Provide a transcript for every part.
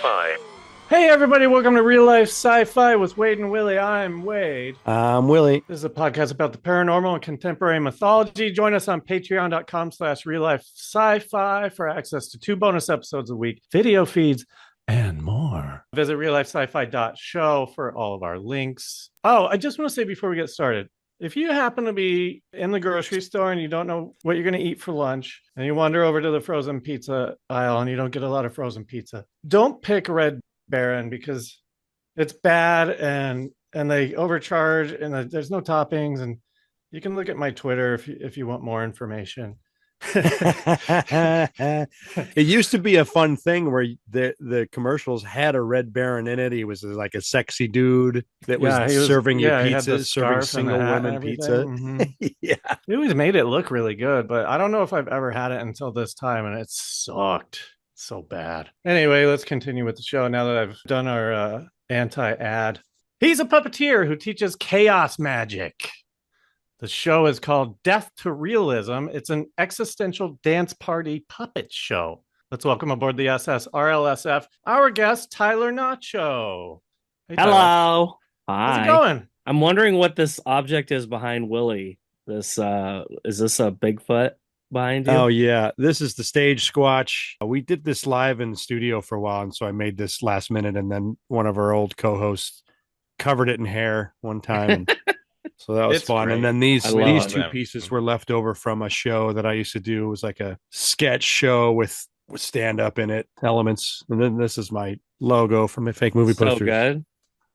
Sci-Fi. Hey everybody, welcome to Real Life Sci-Fi with Wade and Willie. I'm Wade. I'm Willie. This is a podcast about the paranormal and contemporary mythology. Join us on patreon.com/real life sci-fi for access to 2 bonus episodes a week, video feeds, and more. Visit reallifesci-fi.show for all of our links. Oh, I just want to say before we get started, if you happen to be in the grocery store and you don't know what you're going to eat for lunch and you wander over to the frozen pizza aisle and you don't get a lot of frozen pizza, don't pick Red Baron because it's bad and they overcharge and there's no toppings. And you can look at my Twitter if you want more information. It used to be a fun thing where the commercials had a Red Baron in it. He was like a sexy dude that was serving you pizza, serving single women pizza. Mm-hmm. Yeah, it always made it look really good, but I don't know if I've ever had it until this time, and it sucked so bad. Anyway, let's continue with the show now that I've done our anti-ad. He's a puppeteer who teaches chaos magic. The show is called Death to Realism. It's an existential dance party puppet show. Let's welcome aboard the SS RLSF our guest, Tyler Nacho. Hey, hello. Tyler. Hi. How's it going? I'm wondering what this object is behind Willie. This is this a Bigfoot behind you? Oh yeah, this is the stage squatch. We did this live in the studio for a while, and so I made this last minute, and then one of our old co-hosts covered it in hair one time. And so that was fun. Great. And then these two pieces were left over from a show that I used to do. It was like a sketch show with stand-up in it, elements. And then this is my logo from my fake movie posters. So good.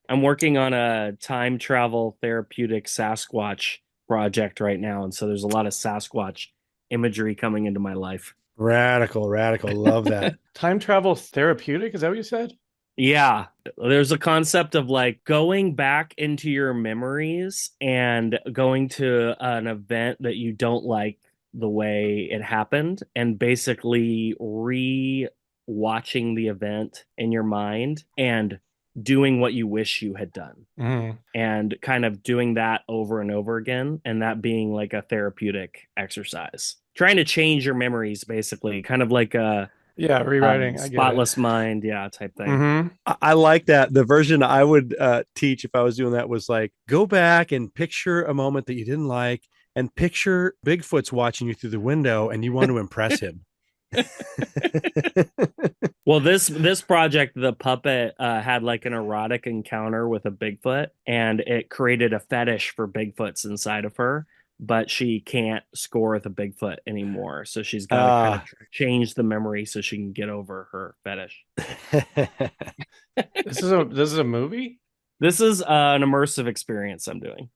I'm working on a time travel therapeutic Sasquatch project right now. And so there's a lot of Sasquatch imagery coming into my life. Radical. Love that. Time travel therapeutic? Is that what you said? Yeah, there's a concept of like going back into your memories and going to an event that you don't like the way it happened and basically re-watching the event in your mind and doing what you wish you had done and kind of doing that over and over again, and that being like a therapeutic exercise. Trying to change your memories, basically, kind of like a rewriting spotless mind type thing. Mm-hmm. I like that. The version I would teach if I was doing that was like, go back and picture a moment that you didn't like and picture Bigfoot's watching you through the window and you want to impress him. Well, this project, the puppet had like an erotic encounter with a Bigfoot, and it created a fetish for Bigfoots inside of her. But she can't score the Bigfoot anymore. So she's got to kind of change the memory so she can get over her fetish. This is a movie? This is an immersive experience I'm doing.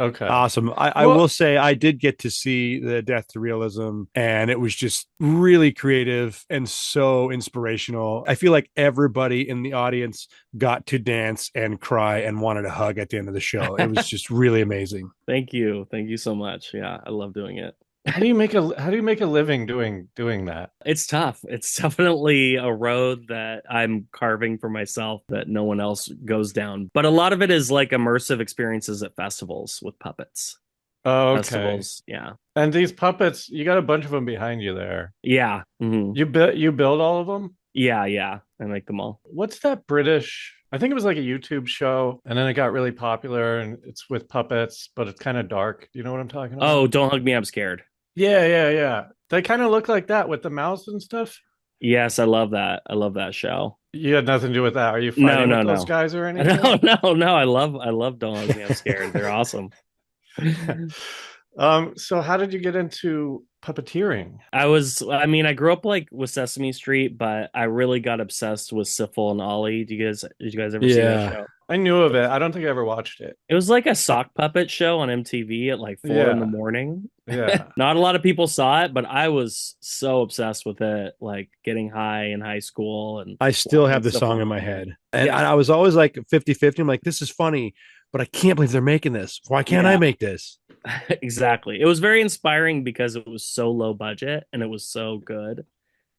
Okay. Awesome. I will say I did get to see the Death to Realism, and it was just really creative and so inspirational. I feel like everybody in the audience got to dance and cry and wanted a hug at the end of the show. It was just really amazing. Thank you so much. Yeah, I love doing it. How do you make a living doing that? It's tough. It's definitely a road that I'm carving for myself that no one else goes down. But a lot of it is like immersive experiences at festivals with puppets. Oh, okay. Festivals, yeah. And these puppets, you got a bunch of them behind you there. Yeah. Mm-hmm. You build all of them? Yeah. I make them all. What's that British? I think it was like a YouTube show, and then it got really popular, and it's with puppets, but it's kind of dark. Do you know what I'm talking about? Oh, Don't Hug Me, I'm Scared. Yeah. They kind of look like that with the mouths and stuff. Yes, I love that. I love that show. You had nothing to do with that. Are you fighting with those guys or anything? No. I love Don't Hug Me, I'm Scared. They're awesome. So how did you get into puppeteering? I grew up like with Sesame Street, but I really got obsessed with Syphil and Ollie. Did you guys ever see that show? I knew of it. I don't think I ever watched it. It was like a sock puppet show on MTV at like 4 in the morning. Yeah. Not a lot of people saw it, but I was so obsessed with it, like getting high in high school. And I still have the song in my head. And I was always like 50-50. I'm like, this is funny, but I can't believe they're making this. Why can't I make this? Exactly. It was very inspiring because it was so low budget and it was so good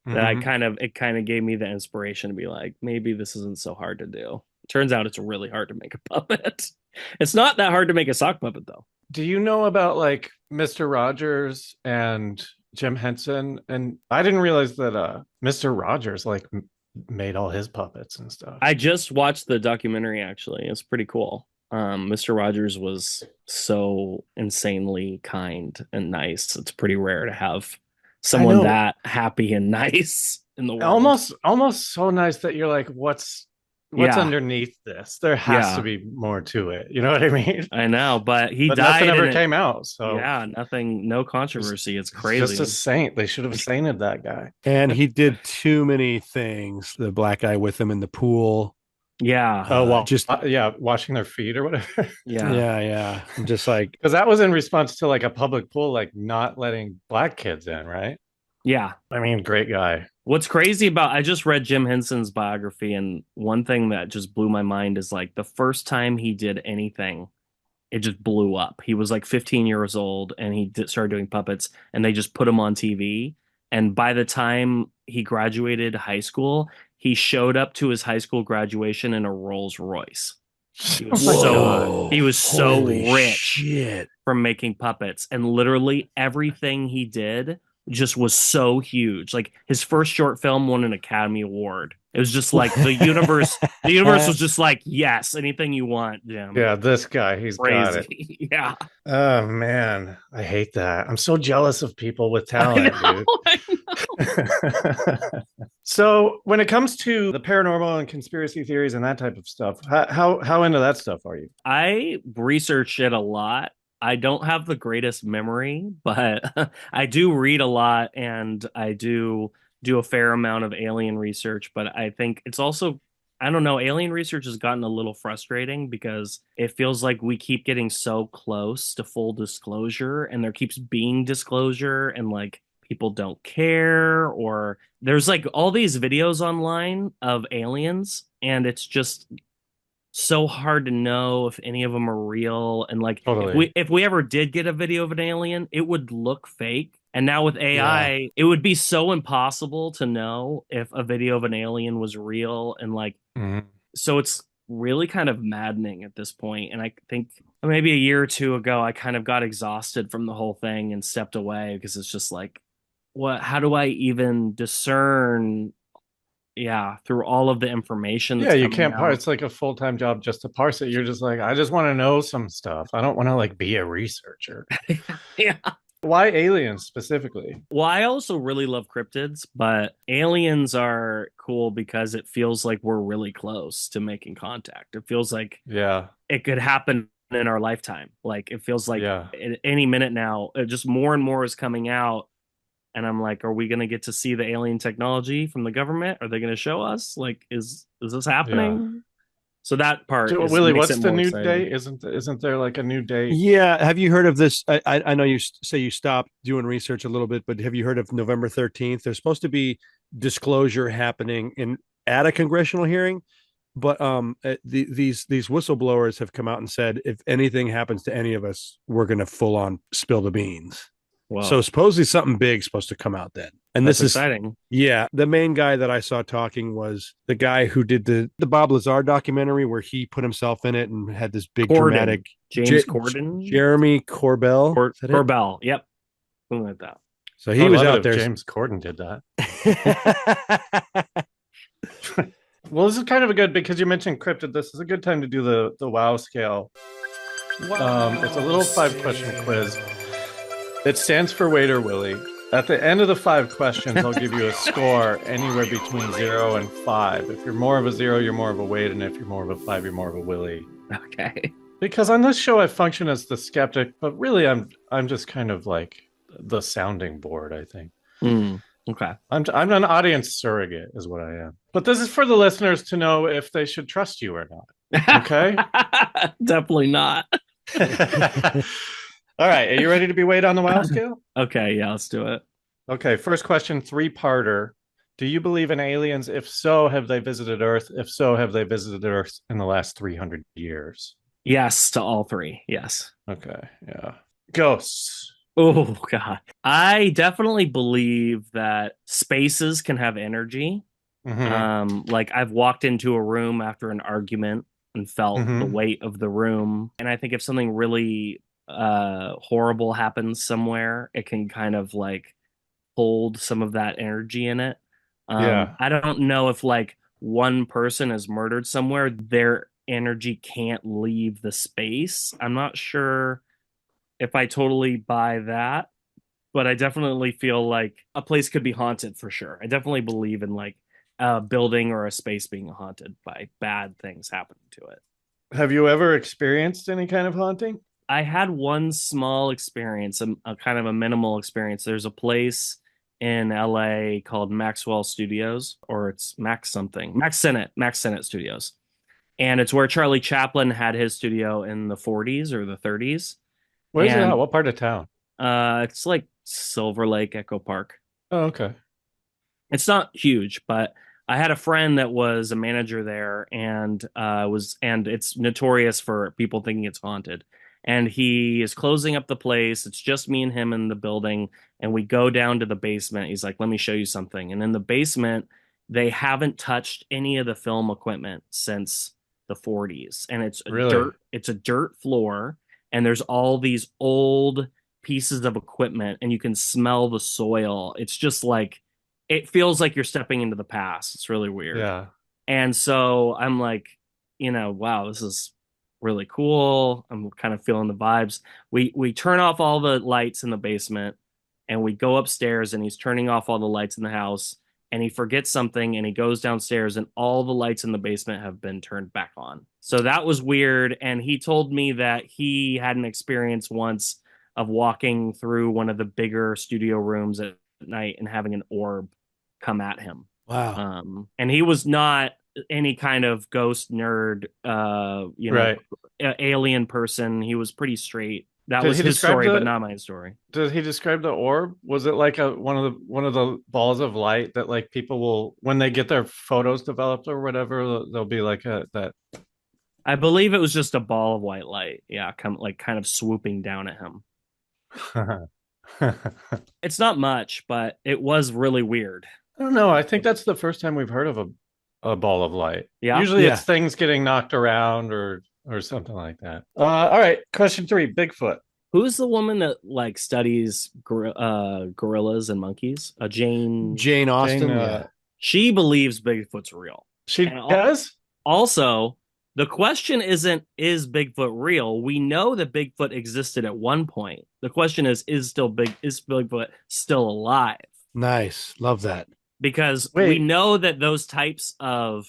that it kind of gave me the inspiration to be like, maybe this isn't so hard to do. Turns out it's really hard to make a puppet. It's not that hard to make a sock puppet, though. Do you know about like Mr. Rogers and Jim Henson? And I didn't realize that Mr. Rogers like made all his puppets and stuff. I just watched the documentary, actually. It's pretty cool. Mr. Rogers was so insanely kind and nice. It's pretty rare to have someone that happy and nice in the world. Almost so nice that you're like, what's underneath this? There has to be more to it. You know what I mean? I know, but died. Nothing ever came out. So yeah, no controversy. It's crazy. Just a saint. They should have sainted that guy. And he did too many things. The black guy with him in the pool. Yeah. Oh well, just washing their feet or whatever. Yeah. Just like, because that was in response to like a public pool, like not letting black kids in, right? Yeah. I mean, great guy. What's crazy about, I just read Jim Henson's biography, and one thing that just blew my mind is like the first time he did anything, it just blew up. He was like 15 years old and he started doing puppets, and they just put him on TV. And by the time he graduated high school, he showed up to his high school graduation in a Rolls Royce. He was so rich from making puppets, and literally everything he did just was so huge. Like his first short film won an Academy Award. It was just like the universe was just like, yes, anything you want, Jim. Yeah, this guy, he's crazy. Got it. Yeah. Oh man, I hate that. I'm so jealous of people with talent, dude. So when it comes to the paranormal and conspiracy theories and that type of stuff, how into that stuff are you? I research it a lot. I don't have the greatest memory, but I do read a lot, and I do a fair amount of alien research. But I think it's also, I don't know, alien research has gotten a little frustrating because it feels like we keep getting so close to full disclosure, and there keeps being disclosure, and like people don't care, or there's like all these videos online of aliens, and it's just so hard to know if any of them are real. And like if we ever did get a video of an alien, it would look fake. And now with AI, it would be so impossible to know if a video of an alien was real. And like, so it's really kind of maddening at this point. And I think maybe a year or two ago, I kind of got exhausted from the whole thing and stepped away, because it's just like, how do I even discern through all of the information that's you can't parse. It's like a full-time job just to parse it. You're just like, I just want to know some stuff. I don't want to like be a researcher. Yeah. Why aliens specifically? Well, I also really love cryptids, but aliens are cool because it feels like we're really close to making contact. It feels like it could happen in our lifetime. Like it feels like at any minute now, just more and more is coming out. And I'm like, are we going to get to see the alien technology from the government? Are they going to show us? Like, is this happening? Yeah. So that part. Willie, what's the new date? Isn't there like a new date? Yeah. Have you heard of this? I know you say you stopped doing research a little bit, but have you heard of November 13th? There's supposed to be disclosure happening at a congressional hearing, but these whistleblowers have come out and said, if anything happens to any of us, we're going to full on spill the beans. Wow. So supposedly something big's supposed to come out then. And that's this is exciting. Yeah. The main guy that I saw talking was the guy who did the Bob Lazar documentary, where he put himself in it and had this big dramatic James Corden. Jeremy Corbell. Corbell. Yep. Something like that. So he was out there. James Corden did that. Well, this is kind of a good, because you mentioned cryptid. This is a good time to do the WOW scale. It's a little 5-question quiz. It stands for Wait or Willie. At the end of the 5 questions, I'll give you a score anywhere between 0 and 5. If you're more of a 0, you're more of a Wait, and if you're more of a 5, you're more of a Willie. Okay. Because on this show, I function as the skeptic, but really, I'm just kind of like the sounding board, I think. Okay. I'm an audience surrogate, is what I am. But this is for the listeners to know if they should trust you or not. Okay. Definitely not. All right, are you ready to be weighed on the WOW scale? Okay, yeah, let's do it. Okay, first question, 3-parter. Do you believe in aliens? If so, have they visited Earth? If so, have they visited Earth in the last 300 years? Yes, to all 3, yes. Okay, yeah. Ghosts. Oh, God. I definitely believe that spaces can have energy. Like I've walked into a room after an argument and felt the weight of the room. And I think if something really horrible happens somewhere, it can kind of like hold some of that energy in it. Yeah. I don't know if like one person is murdered somewhere, their energy can't leave the space. I'm not sure if I totally buy that, but I definitely feel like a place could be haunted for sure. I definitely believe in like a building or a space being haunted by bad things happening to it. Have you ever experienced any kind of haunting? I had one small experience, a kind of a minimal experience. There's a place in LA called Maxwell Studios, or it's Max something, Max Sennett Studios. And it's where Charlie Chaplin had his studio in the 40s or the 30s. Where's it at? And What part of town? it's like Silver Lake Echo Park. Oh, okay. It's not huge, but I had a friend that was a manager there and it's notorious for people thinking it's haunted. And he is closing up the place. It's just me and him in the building. And we go down to the basement. He's like, let me show you something. And in the basement, they haven't touched any of the film equipment since the 40s. And Really? it's a dirt floor. And there's all these old pieces of equipment, and you can smell the soil. It's just like it feels like you're stepping into the past. It's really weird. Yeah. And so I'm like, wow, this is really cool. I'm kind of feeling the vibes. We turn off all the lights in the basement and we go upstairs, and he's turning off all the lights in the house, and he forgets something, and he goes downstairs, and all the lights in the basement have been turned back on. So that was weird. And he told me that he had an experience once of walking through one of the bigger studio rooms at night and having an orb come at him. Wow. And he was not any kind of ghost nerd, Right. alien person. He was pretty straight. That Did was he his describe story, the- but not my story. Did he describe the orb? Was it like one of the balls of light that like people will when they get their photos developed or whatever, they'll be like that. I believe it was just a ball of white light. Yeah, kind of swooping down at him. I It's not much, but it was really weird. don't know. I think that's the first time we've heard of a ball of light. Yeah. Usually Yeah. it's things getting knocked around or something like that. All right. Question 3, Bigfoot. Who's the woman that like studies gorillas and monkeys? Jane Austen. Jane, Yeah. She believes Bigfoot's real. She And does? Also, the question isn't, is Bigfoot real? We know that Bigfoot existed at one point. The question is Bigfoot still alive? Nice. Love that. Because Wait. we know that those types of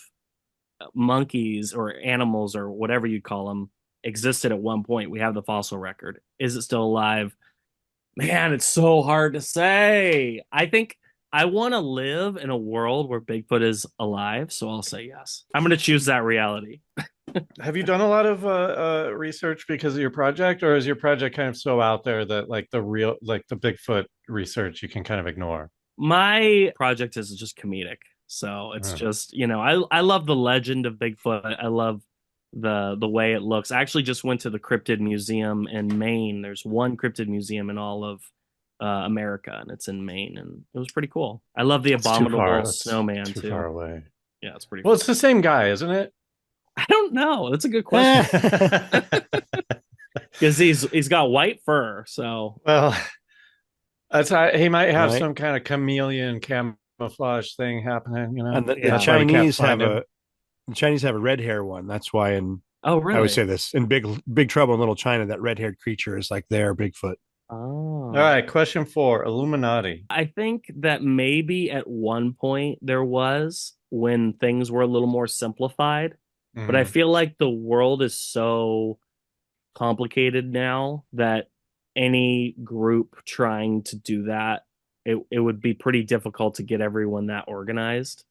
monkeys or animals or whatever you call them existed at one point. We have the fossil record. Is it still alive? Man, it's so hard to say. I think I want to live in a world where Bigfoot is alive, so I'll say yes. I'm going to choose that reality. Have you done a lot of research because of your project, or is your project kind of so out there that like the Bigfoot research you can kind of ignore? My project is just comedic. So it's just, I love the legend of Bigfoot. I love the way it looks. I actually just went to the Cryptid Museum in Maine. There's one cryptid museum in all of America, and it's in Maine, and it was pretty cool. I love the abominable snowman too too. far away. Yeah, it's pretty Well, cool. it's the same guy, isn't it? I don't know. That's a good question. Because he's got white fur, so Well, he might have Right. some kind of chameleon camouflage thing happening, And the Yeah. Chinese Why we can't have find the Chinese have a red hair one. That's why oh I really? always say this in Big Trouble in Little China, that red haired creature is like their Bigfoot. Oh. All right, question 4, Illuminati. I think that maybe at one point there was when things were a little more simplified, but I Mhm. feel like the world is so complicated now that any group trying to do that, it would be pretty difficult to get everyone that organized.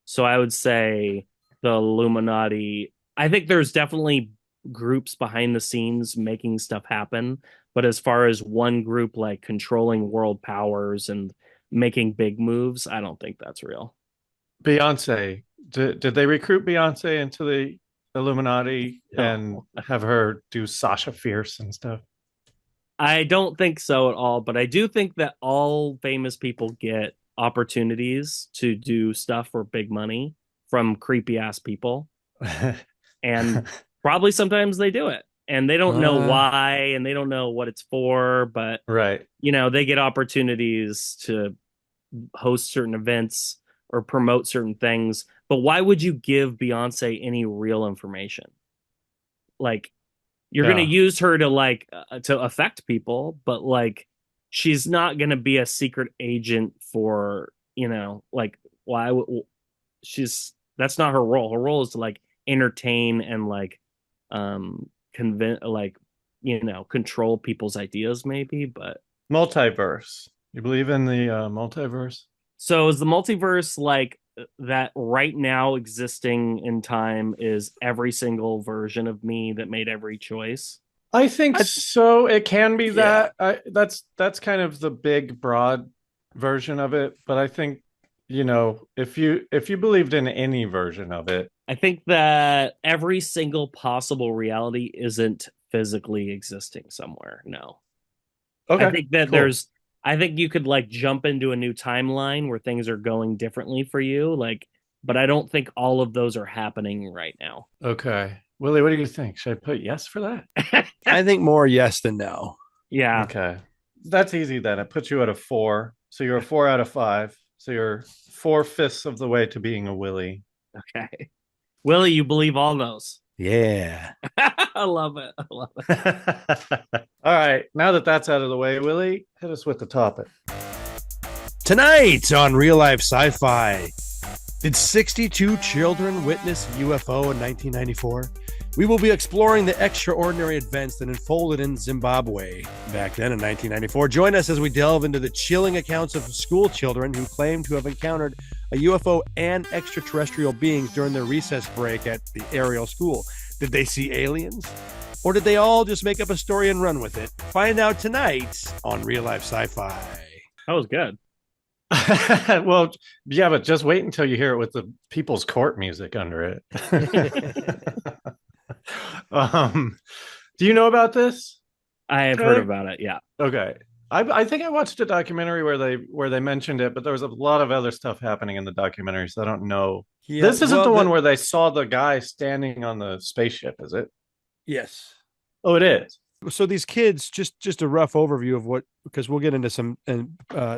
So I would say the Illuminati, I think there's definitely groups behind the scenes making stuff happen, but as far as one group like controlling world powers and making big moves, I don't think that's real. Beyonce. Did they recruit Beyonce into the Illuminati and No. have her do Sasha Fierce and stuff? I don't think so at all, but I do think that all famous people get opportunities to do stuff for big money from creepy ass people. And probably sometimes they do it and they don't know why and they don't know what it's for, but Right. they get opportunities to host certain events or promote certain things. But why would you give Beyonce any real information? Like, you're going to use her to affect people, but like, she's not going to be a secret agent for, like, why that's not her role. Her role is to like entertain and like convince, like, control people's ideas maybe. But multiverse, you believe in the multiverse? So is the multiverse like that right now existing in time is every single version of me that made every choice? I think so. It can be that. That's kind of the big broad version of it. But I think, if you believed in any version of it, I think that every single possible reality isn't physically existing somewhere. No. Okay. I think that I think you could like jump into a new timeline where things are going differently for you. Like, but I don't think all of those are happening right now. Okay. Willie, what do you think? Should I put yes for that? I think more yes than no. Yeah. Okay. That's easy then. It puts you at a 4. So you're a 4 out of 5. So you're 4/5 of the way to being a Willie. Okay. Willie, you believe all those. Yeah. I love it. All right. Now that that's out of the way, Willie, hit us with the topic. Tonight on Real Life Sci-Fi, did 62 children witness UFO in 1994? We will be exploring the extraordinary events that unfolded in Zimbabwe back then in 1994. Join us as we delve into the chilling accounts of school children who claim to have encountered a UFO and extraterrestrial beings during their recess break at the Ariel school. Did they see aliens? Or did they all just make up a story and run with it? Find out tonight on Real Life Sci-Fi. That was good. Well, yeah, but just wait until you hear it with the People's Court music under it. Do you know about this? I have heard about it. Yeah. Okay. I think I watched a documentary where they mentioned it, but there was a lot of other stuff happening in the documentary, so I don't know. Yeah, this isn't the one where they saw the guy standing on the spaceship, is it? Yes. Oh, it is. So these kids, just a rough overview of what, because we'll get into some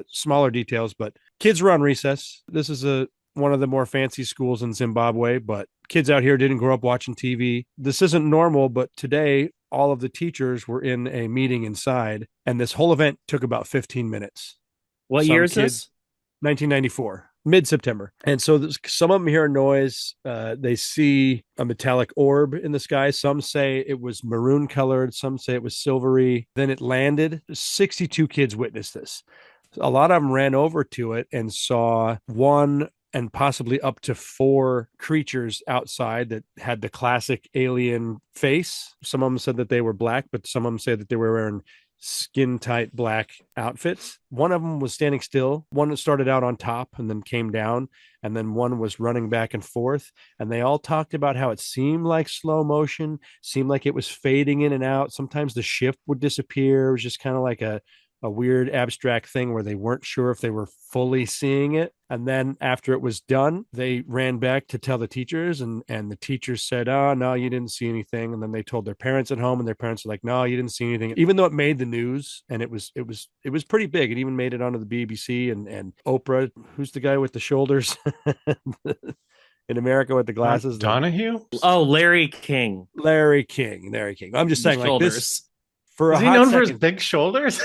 smaller details, but kids were on recess. This is one of the more fancy schools in Zimbabwe, but kids out here didn't grow up watching TV. This isn't normal, but today all of the teachers were in a meeting inside, and this whole event took about 15 minutes. What year is this? 1994, mid-September. And so some of them hear a noise. They see a metallic orb in the sky. Some say it was maroon colored. Some say it was silvery. Then it landed. 62 kids witnessed this. A lot of them ran over to it and saw one and possibly up to 4 creatures outside that had the classic alien face. Some of them said that they were black, but some of them said that they were wearing skin tight black outfits. One of them was standing still. One started out on top and then came down, and then one was running back and forth. And they all talked about how it seemed like slow motion, seemed like it was fading in and out. Sometimes the shift would disappear. It was just kind of like a weird abstract thing where they weren't sure if they were fully seeing it. And then after it was done, they ran back to tell the teachers, and the teachers said, "Oh, no, you didn't see anything." And then they told their parents at home, and their parents were like, "No, you didn't see anything." Even though it made the news, and it was pretty big. It even made it onto the BBC and Oprah. Who's the guy with the shoulders in America with the glasses? Donahue? Oh, Larry King. Larry King. I'm just saying, like this. Is he known for his big shoulders?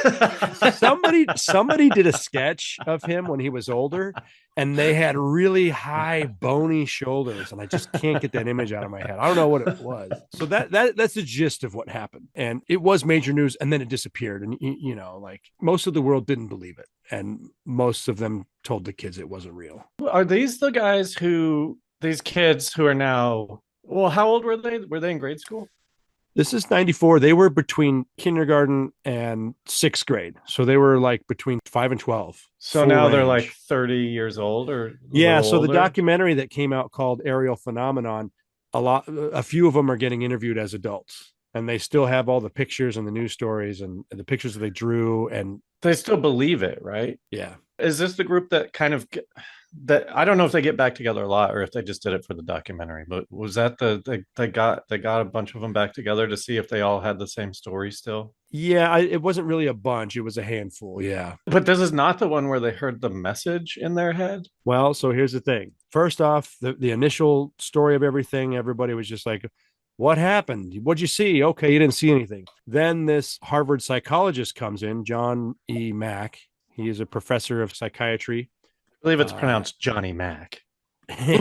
somebody did a sketch of him when he was older, and they had really high bony shoulders, and I just can't get that image out of my head. I don't know what it was. So that's the gist of what happened, and it was major news, and then it disappeared, and like most of the world didn't believe it, and most of them told the kids it wasn't real. Are these the guys these kids who are now? Well, how old were they? Were they in grade school? This is 94. They were between kindergarten and 6th grade. So they were like between 5 and 12. So now they're like 30 years old or so older? The documentary that came out called Ariel Phenomenon, a few of them are getting interviewed as adults, and they still have all the pictures and the news stories and the pictures that they drew, and they still believe it, right? Yeah. Is this the group that kind of that I don't know if they get back together a lot or if they just did it for the documentary, but was that they got a bunch of them back together to see if they all had the same story still? Yeah, it wasn't really a bunch. It was a handful. Yeah. But this is not the one where they heard the message in their head. Well, so here's the thing. First off, the initial story of everything, everybody was just like, what happened? What'd you see? Okay, you didn't see anything. Then this Harvard psychologist comes in, John E. Mack. He is a professor of psychiatry. I believe it's pronounced Johnny Mac.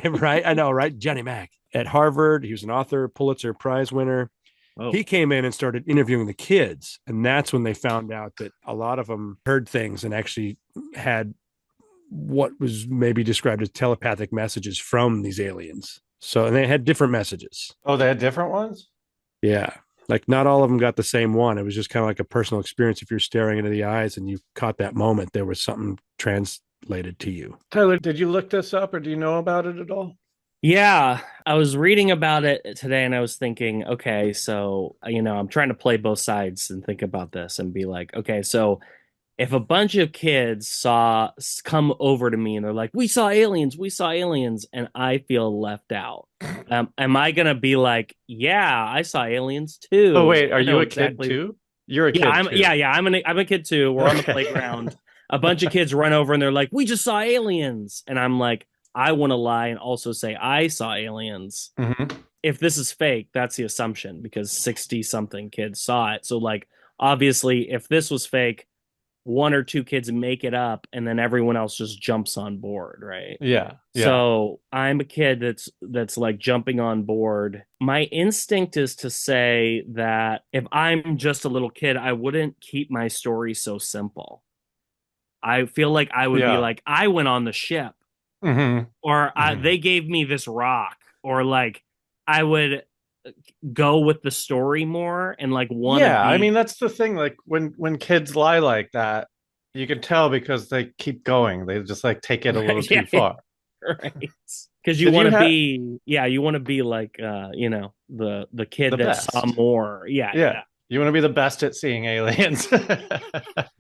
Right? I know, right? Johnny Mack at Harvard. He was an author, Pulitzer Prize winner. Oh. He came in and started interviewing the kids. And that's when they found out that a lot of them heard things and actually had what was maybe described as telepathic messages from these aliens. So, and they had different messages. Oh, they had different ones? Yeah. Like not all of them got the same one. It was just kind of like a personal experience. If you're staring into the eyes and you caught that moment, there was something translated to you. Tyler, did you look this up or do you know about it at all? Yeah, I was reading about it today and I was thinking, okay, so, I'm trying to play both sides and think about this and be like, okay, so if a bunch of kids come over to me and they're like, we saw aliens, and I feel left out, am I going to be like, yeah, I saw aliens too? Oh, wait, are you a kid too? You're a kid too. Yeah, I'm a kid too. We're on the playground. A bunch of kids run over and they're like, we just saw aliens. And I'm like, I want to lie and also say I saw aliens. Mm-hmm. If this is fake, that's the assumption because 60 something kids saw it. So like, obviously, if this was fake, one or two kids make it up and then everyone else just jumps on board, right? Yeah. So I'm a kid that's like jumping on board. My instinct is to say that if I'm just a little kid, I wouldn't keep my story so simple. I feel like I would be like, I went on the ship. Mm-hmm. Or they gave me this rock, or like I would go with the story more and like want to I mean that's the thing, like when kids lie like that, you can tell because they keep going, they just like take it a little too far, right? Because you want to be like the kid that best. saw more. Yeah. You want to be the best at seeing aliens.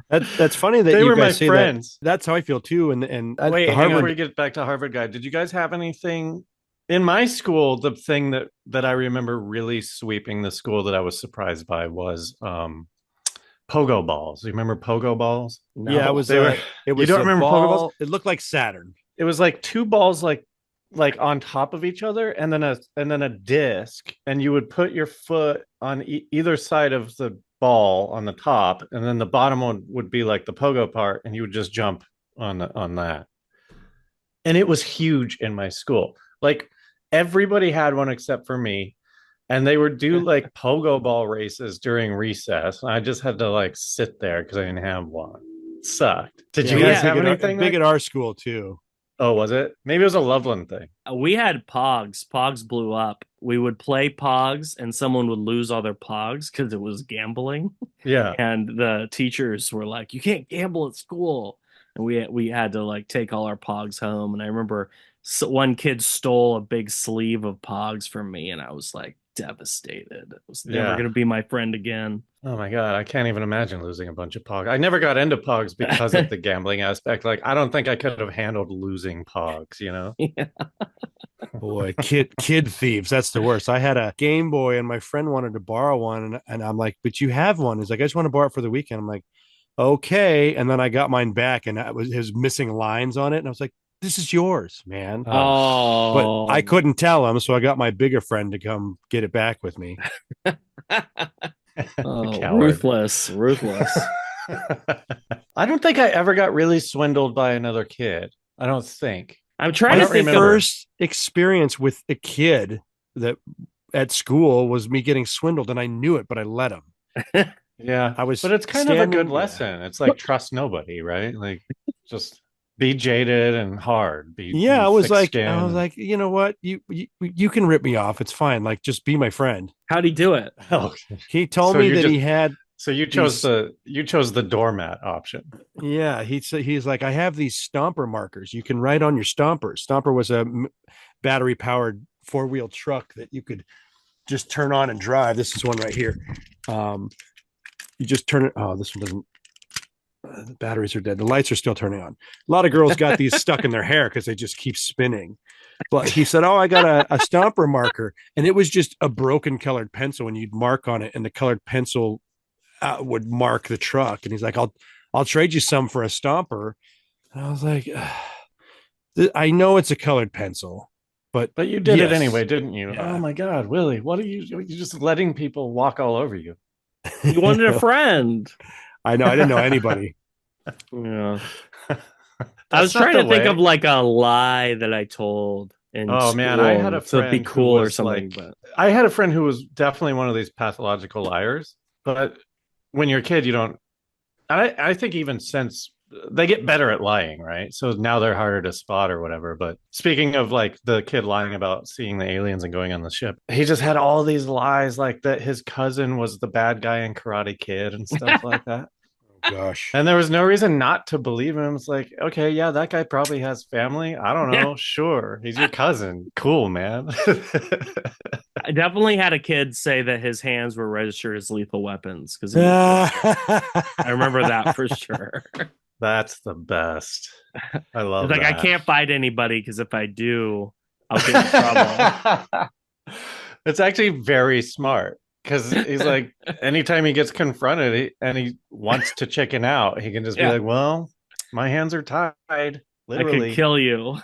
That's funny that they you were guys my say friends. That's how I feel too. And wait, hang on, before you get back to Harvard guy, did you guys have anything in my school? The thing that I remember really sweeping the school that I was surprised by was pogo balls. You remember pogo balls? No. Yeah, it was. It was. You don't remember pogo balls? It looked like Saturn. It was like two balls like on top of each other, and then a disc, and you would put your foot on either side of the ball on the top, and then the bottom one would be like the pogo part, and you would just jump on that. And it was huge in my school. Like everybody had one except for me, and they would do like pogo ball races during recess. I just had to like sit there because I didn't have one. It sucked. Did you guys have anything big at our school too? Oh, was it? Maybe it was a Loveland thing. We had Pogs. Pogs blew up. We would play Pogs and someone would lose all their Pogs because it was gambling. Yeah. And the teachers were like, you can't gamble at school. And we had to like take all our Pogs home. And I remember one kid stole a big sleeve of Pogs from me. And I was like devastated. It was never going to be my friend again. Oh my God, I can't even imagine losing a bunch of Pogs. I never got into Pogs because of the gambling aspect. Like, I don't think I could have handled losing Pogs, Yeah. Boy, kid thieves, that's the worst. I had a Game Boy and my friend wanted to borrow one, and I'm like, but you have one. He's like, I just want to borrow it for the weekend. I'm like, okay. And then I got mine back and it was missing lines on it. And I was like, this is yours, man. Oh. But I couldn't tell him, so I got my bigger friend to come get it back with me. Ruthless. I don't think I ever got really swindled by another kid. I don't think. I'm trying to think. My first experience with a kid that at school was me getting swindled, and I knew it, but I let him. Yeah, but it's kind of a good lesson. It's like trust nobody, right? Like just be jaded and hard. I was like, you know what? You can rip me off. It's fine. Like, just be my friend. How'd he do it? Oh, he told me that he had. So you chose the doormat option. Yeah, he's like, I have these stomper markers. You can write on your stomper. Stomper was a battery powered 4-wheel truck that you could just turn on and drive. This is one right here. You just turn it. Oh, this one doesn't. The batteries are dead. The lights are still turning on. A lot of girls got these stuck in their hair because they just keep spinning. But he said, oh, I got a stomper marker. And it was just a broken colored pencil, and you'd mark on it, and the colored pencil would mark the truck. And he's like, I'll trade you some for a stomper. And I was like, I know it's a colored pencil, but you did yes. it anyway, didn't you? Yeah. Oh my God, Willie, what are you just letting people walk all over you? You wanted a friend. I know. I didn't know anybody. Yeah. I was trying to think of like a lie that I told in school. Man, I had a friend to be cool or something. But I had a friend who was definitely one of these pathological liars. But when you're a kid, you don't. I think even since they get better at lying, right? So now they're harder to spot or whatever. But speaking of like the kid lying about seeing the aliens and going on the ship, he just had all these lies like that his cousin was the bad guy in Karate Kid and stuff like that. Gosh. And there was no reason not to believe him. It's like, okay, yeah, that guy probably has family. I don't know. Sure. He's your cousin. Cool, man. I definitely had a kid say that his hands were registered as lethal weapons because I remember that for sure. That's the best. I love like, that. I can't fight anybody because if I do, I'll get in trouble. It's actually very smart. Because he's like, anytime he gets confronted and he wants to chicken out, he can just be like, well, my hands are tied. Literally. I could kill you.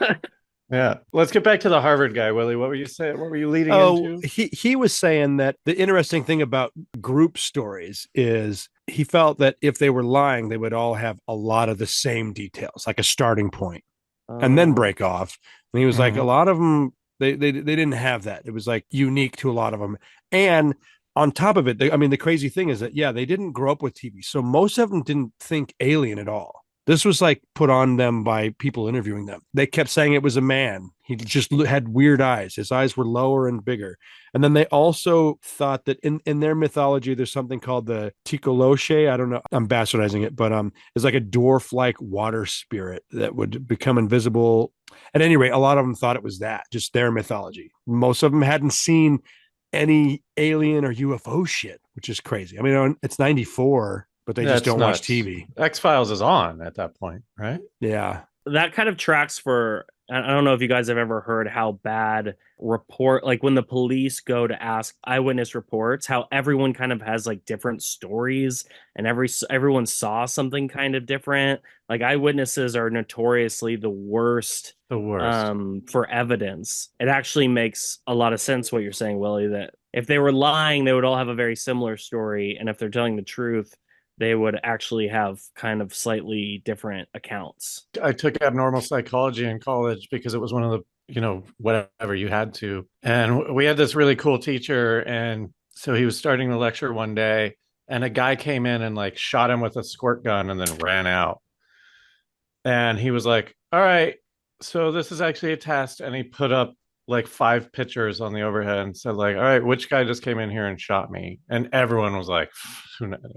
Yeah. Let's get back to the Harvard guy, Willie. What were you saying? What were you leading into? He was saying that the interesting thing about group stories is he felt that if they were lying, they would all have a lot of the same details, like a starting point, and then break off. And he was like, a lot of them, they didn't have that. It was like unique to a lot of them. And on top of it, the crazy thing is that, they didn't grow up with TV. So most of them didn't think alien at all. This was like put on them by people interviewing them. They kept saying it was a man. He just had weird eyes. His eyes were lower and bigger. And then they also thought that in their mythology, there's something called the Tikoloche. I don't know. I'm bastardizing it, but it's like a dwarf-like water spirit that would become invisible. At any rate, a lot of them thought it was that, just their mythology. Most of them hadn't seen any alien or UFO shit, which is crazy. I mean, it's 94, but they just don't watch TV. X-Files is on at that point, right? Yeah. That kind of tracks for, I don't know if you guys have ever heard how bad like when the police go to ask eyewitness reports, how everyone kind of has like different stories and everyone saw something kind of different. Like eyewitnesses are notoriously the worst for evidence. It actually makes a lot of sense what you're saying, Willie, that if they were lying, they would all have a very similar story. And if they're telling the truth, they would actually have kind of slightly different accounts. I took abnormal psychology in college because it was one of the, whatever you had to. And we had this really cool teacher. And so he was starting the lecture one day and a guy came in and like shot him with a squirt gun and then ran out. And he was like, all right, so this is actually a test. And he put up like 5 pictures on the overhead and said like, all right, which guy just came in here and shot me? And everyone was like,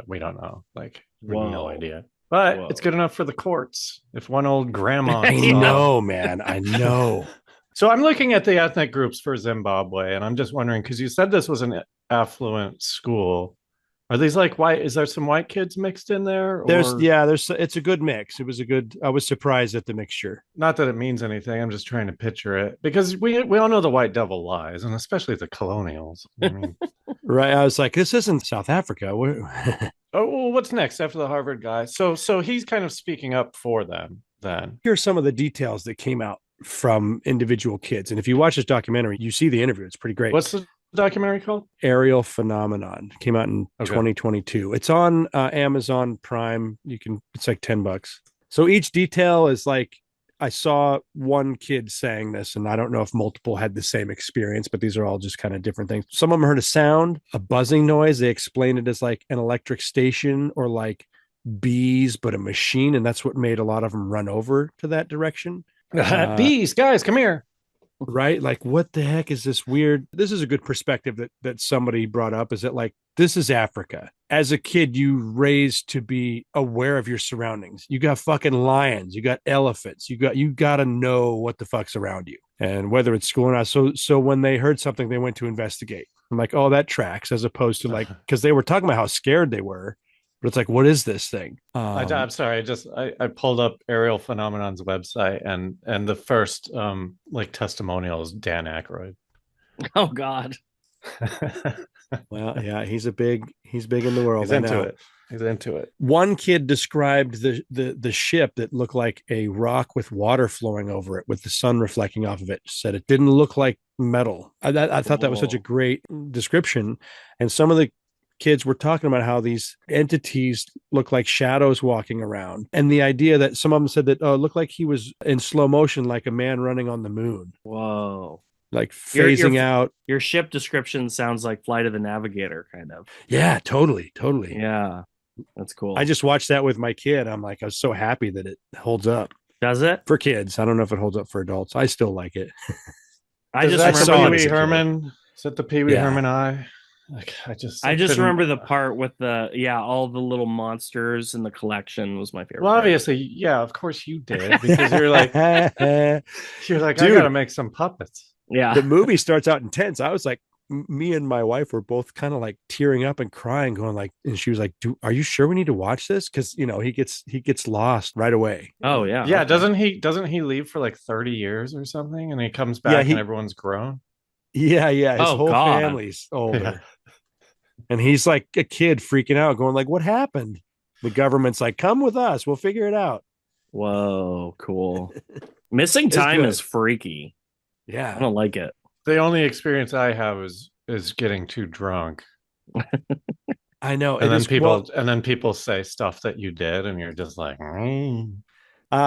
we don't know. Like, we have no idea. But it's good enough for the courts. If one old grandma. I know, man. I know. So I'm looking at the ethnic groups for Zimbabwe, and I'm just wondering, because you said this was an affluent school. Are these like white? Is there some white kids mixed in there? It's a good mix. I was surprised at the mixture. Not that it means anything. I'm just trying to picture it because we all know the white devil lies, and especially the colonials. I mean, right. I was like, this isn't South Africa. Well, what's next after the Harvard guy? So he's kind of speaking up for them then. Here's some of the details that came out from individual kids. And if you watch this documentary, you see the interview. It's pretty great. What's the documentary called? Aerial Phenomenon. Came out in 2022. It's on Amazon Prime. It's like $10. So each detail is like, I saw one kid saying this, and I don't know if multiple had the same experience, but these are all just kind of different things. Some of them heard a sound, a buzzing noise. They explained it as like an electric station or like bees, but a machine. And that's what made a lot of them run over to that direction. Bees, guys, come here. Right? Like, what the heck is this weird? This is a good perspective that somebody brought up, is that like, this is Africa. As a kid, you raised to be aware of your surroundings. You got fucking lions, you got elephants, you got to know what the fuck's around you, and whether it's school or not. So when they heard something, they went to investigate. I'm like, oh, that tracks, as opposed to like, because they were talking about how scared they were. but it's like, what is this thing? I'm sorry. I pulled up Aerial Phenomenon's website, and the first like testimonial is Dan Aykroyd. Oh God. Well, yeah, he's big in the world. He's into it. He's into it. One kid described the ship that looked like a rock with water flowing over it, with the sun reflecting off of it. Said it didn't look like metal. I thought that was such a great description. And some of the kids were talking about how these entities look like shadows walking around, and the idea that some of them said that it looked like he was in slow motion, like a man running on the moon. Whoa. Like phasing out. Your ship description sounds like Flight of the Navigator, kind of. Yeah, totally. Yeah, that's cool. I just watched that with my kid. I'm like, I was so happy that it holds up. Does it? For kids. I don't know if it holds up for adults. I still like it. I just remember Pee Wee Herman. Is it the Pee Wee Herman eye? Like, I just remember the part with all the little monsters in the collection was my favorite. Well, obviously, yeah, of course you did, because you're like, dude, I gotta make some puppets. Yeah. The movie starts out intense. I was like, me and my wife were both kind of like tearing up and crying, going like, and she was like, are you sure we need to watch this? Because he gets lost right away. Oh yeah. Yeah. Okay. Doesn't he leave for like 30 years or something? And he comes back and everyone's grown. Yeah. His whole family's older. Yeah. And he's like a kid freaking out, going like, what happened? The government's like, come with us. We'll figure it out. Whoa, cool. Missing time is freaky. Yeah. I don't like it. The only experience I have is getting too drunk. I know. And then people say stuff that you did, and you're just like,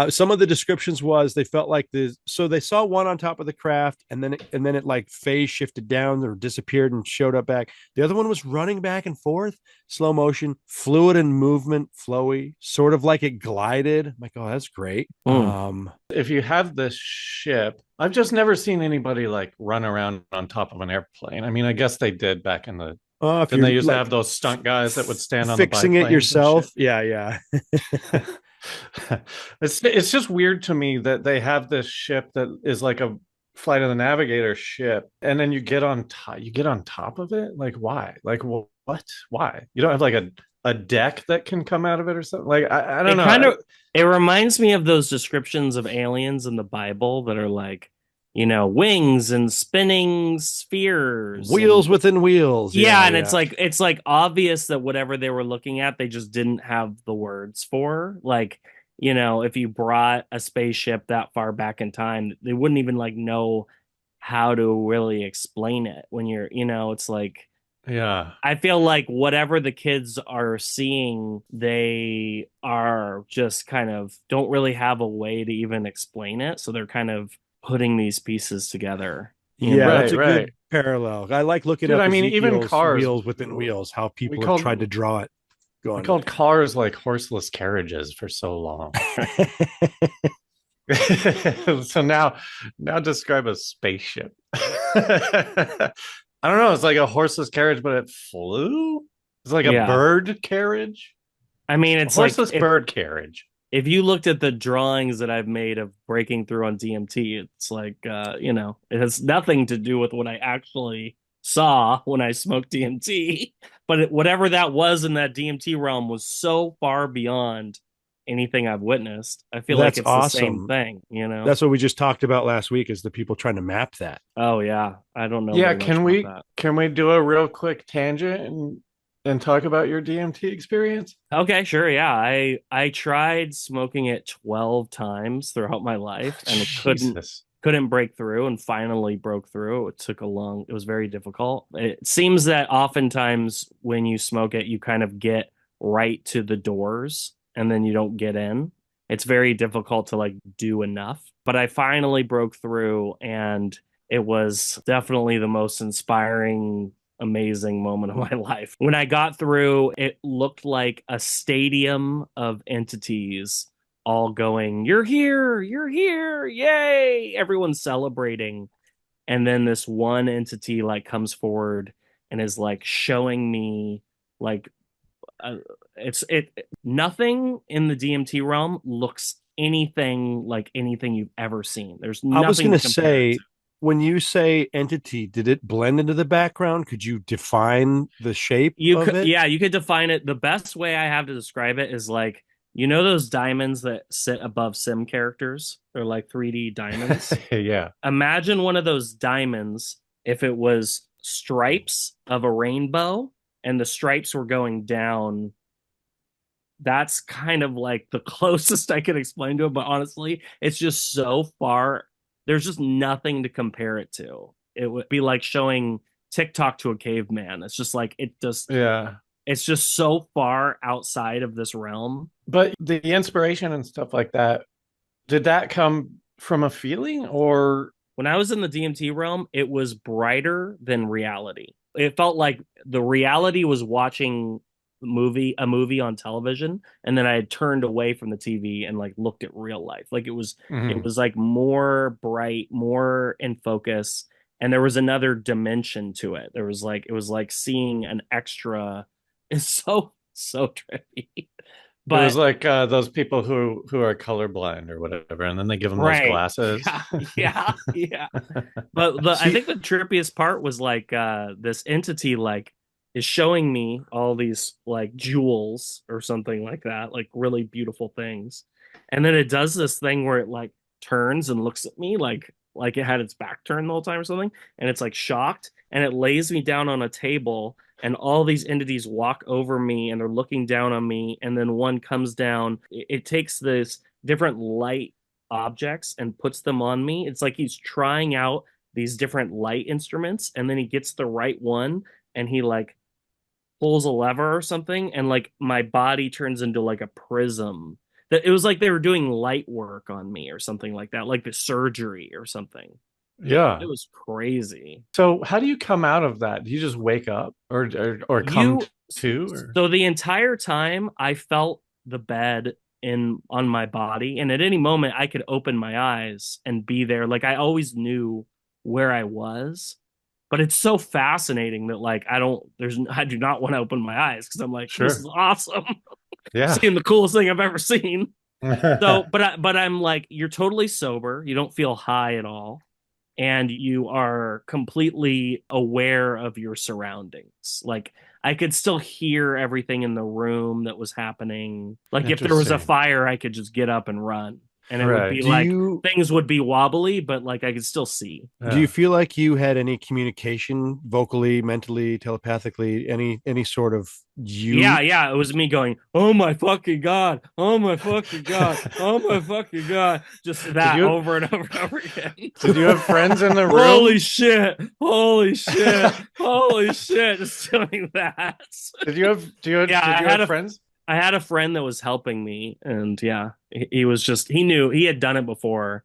some of the descriptions was they felt like so they saw one on top of the craft, and then it like phase shifted down or disappeared and showed up back. The other one was running back and forth, slow motion, fluid and movement, flowy, sort of like it glided. I'm like, oh, that's great. If you have this ship, I've just never seen anybody like run around on top of an airplane. I mean, I guess they did back in the. Didn't they used to have those stunt guys that would stand on fixing the it yourself? Yeah. It's just weird to me that they have this ship that is like a Flight of the Navigator ship, and then you get on top of it. Like, why? Like, what? Why? You don't have like a deck that can come out of it or something? Like, I don't know. It reminds me of those descriptions of aliens in the Bible that are like, wings and spinning spheres, wheels within wheels. Yeah, and it's like obvious that whatever they were looking at, they just didn't have the words for. Like, if you brought a spaceship that far back in time, they wouldn't even like know how to really explain it. When you're, it's like, yeah, I feel like whatever the kids are seeing, they are just kind of don't really have a way to even explain it, so they're kind of putting these pieces together. That's a good parallel. I like looking at even cars, wheels within wheels, how people have tried to draw it. We called cars like horseless carriages for so long. So now describe a spaceship. I don't know. It's like a horseless carriage, but it flew. It's like a bird carriage. I mean, it's a horseless bird carriage. If you looked at the drawings that I've made of breaking through on DMT, it's like, it has nothing to do with what I actually saw when I smoked DMT. But whatever that was in that DMT realm was so far beyond anything I've witnessed. I feel like it's awesome. The same thing, That's what we just talked about last week, is the people trying to map that. Oh, yeah. I don't know. Yeah, can we do a real quick tangent and talk about your DMT experience? Okay, sure. Yeah. I tried smoking it 12 times throughout my life and couldn't break through, and finally broke through. It was very difficult. It seems that oftentimes when you smoke it, you kind of get right to the doors and then you don't get in. It's very difficult to like do enough, but I finally broke through, and it was definitely the most inspiring, amazing moment of my life. When I got through, it looked like a stadium of entities all going, you're here, yay, everyone's celebrating. And then this one entity like comes forward and is like showing me like nothing in the DMT realm looks anything like anything you've ever seen. There's nothing. I was going to say, when you say entity, did it blend into the background? Could you define the shape of it? Yeah, you could define it. The best way I have to describe it is like, you know those diamonds that sit above sim characters? They're like 3D diamonds. Yeah. Imagine one of those diamonds if it was stripes of a rainbow and the stripes were going down. That's kind of like the closest I can explain to it, but honestly, it's just so far. There's just nothing to compare it to. It would be like showing TikTok to a caveman. It's just like Yeah. it's just so far outside of this realm. But the inspiration and stuff like that, did that come from a feeling or? When I was in the DMT realm, it was brighter than reality. It felt like the reality was watching a movie on television, and then I had turned away from the TV and like looked at real life. Like it was like more bright, more in focus, and there was another dimension to it. There was like it was like seeing an extra. It's so trippy. But it was like those people who are colorblind or whatever, and then they give them those glasses. Yeah. But I think the trippiest part was like this entity like is showing me all these like jewels or something like that, like really beautiful things, and then it does this thing where it like turns and looks at me like it had its back turned the whole time or something, and it's like shocked, and it lays me down on a table. And all these entities walk over me and they're looking down on me. And then one comes down. It takes this different light objects and puts them on me. It's like he's trying out these different light instruments. And then he gets the right one and he like pulls a lever or something. And like my body turns into like a prism. That it was like they were doing light work on me or something like that, like the surgery or something. Yeah. It was crazy. So how do you come out of that? Do you just wake up or come to? Or? So the entire time I felt the bed on my body, and at any moment I could open my eyes and be there. Like I always knew where I was. But it's so fascinating that like I do not want to open my eyes because I'm like, this is awesome. Yeah. Seeing the coolest thing I've ever seen. So but I'm like, you're totally sober. You don't feel high at all. And you are completely aware of your surroundings. Like I could still hear everything in the room that was happening. Like if there was a fire, I could just get up and run. And it would be things would be wobbly, but like I could still see. Yeah. Do you feel like you had any communication vocally, mentally, telepathically, any sort of you? Yeah. It was me going, oh my fucking God. Oh my fucking God. Oh my fucking God. Just that over and over and over again. Did you have friends in the room? Holy shit. Holy shit. Holy shit. Just doing that. Did you have friends? I had a friend that was helping me, and yeah, he was he knew he had done it before.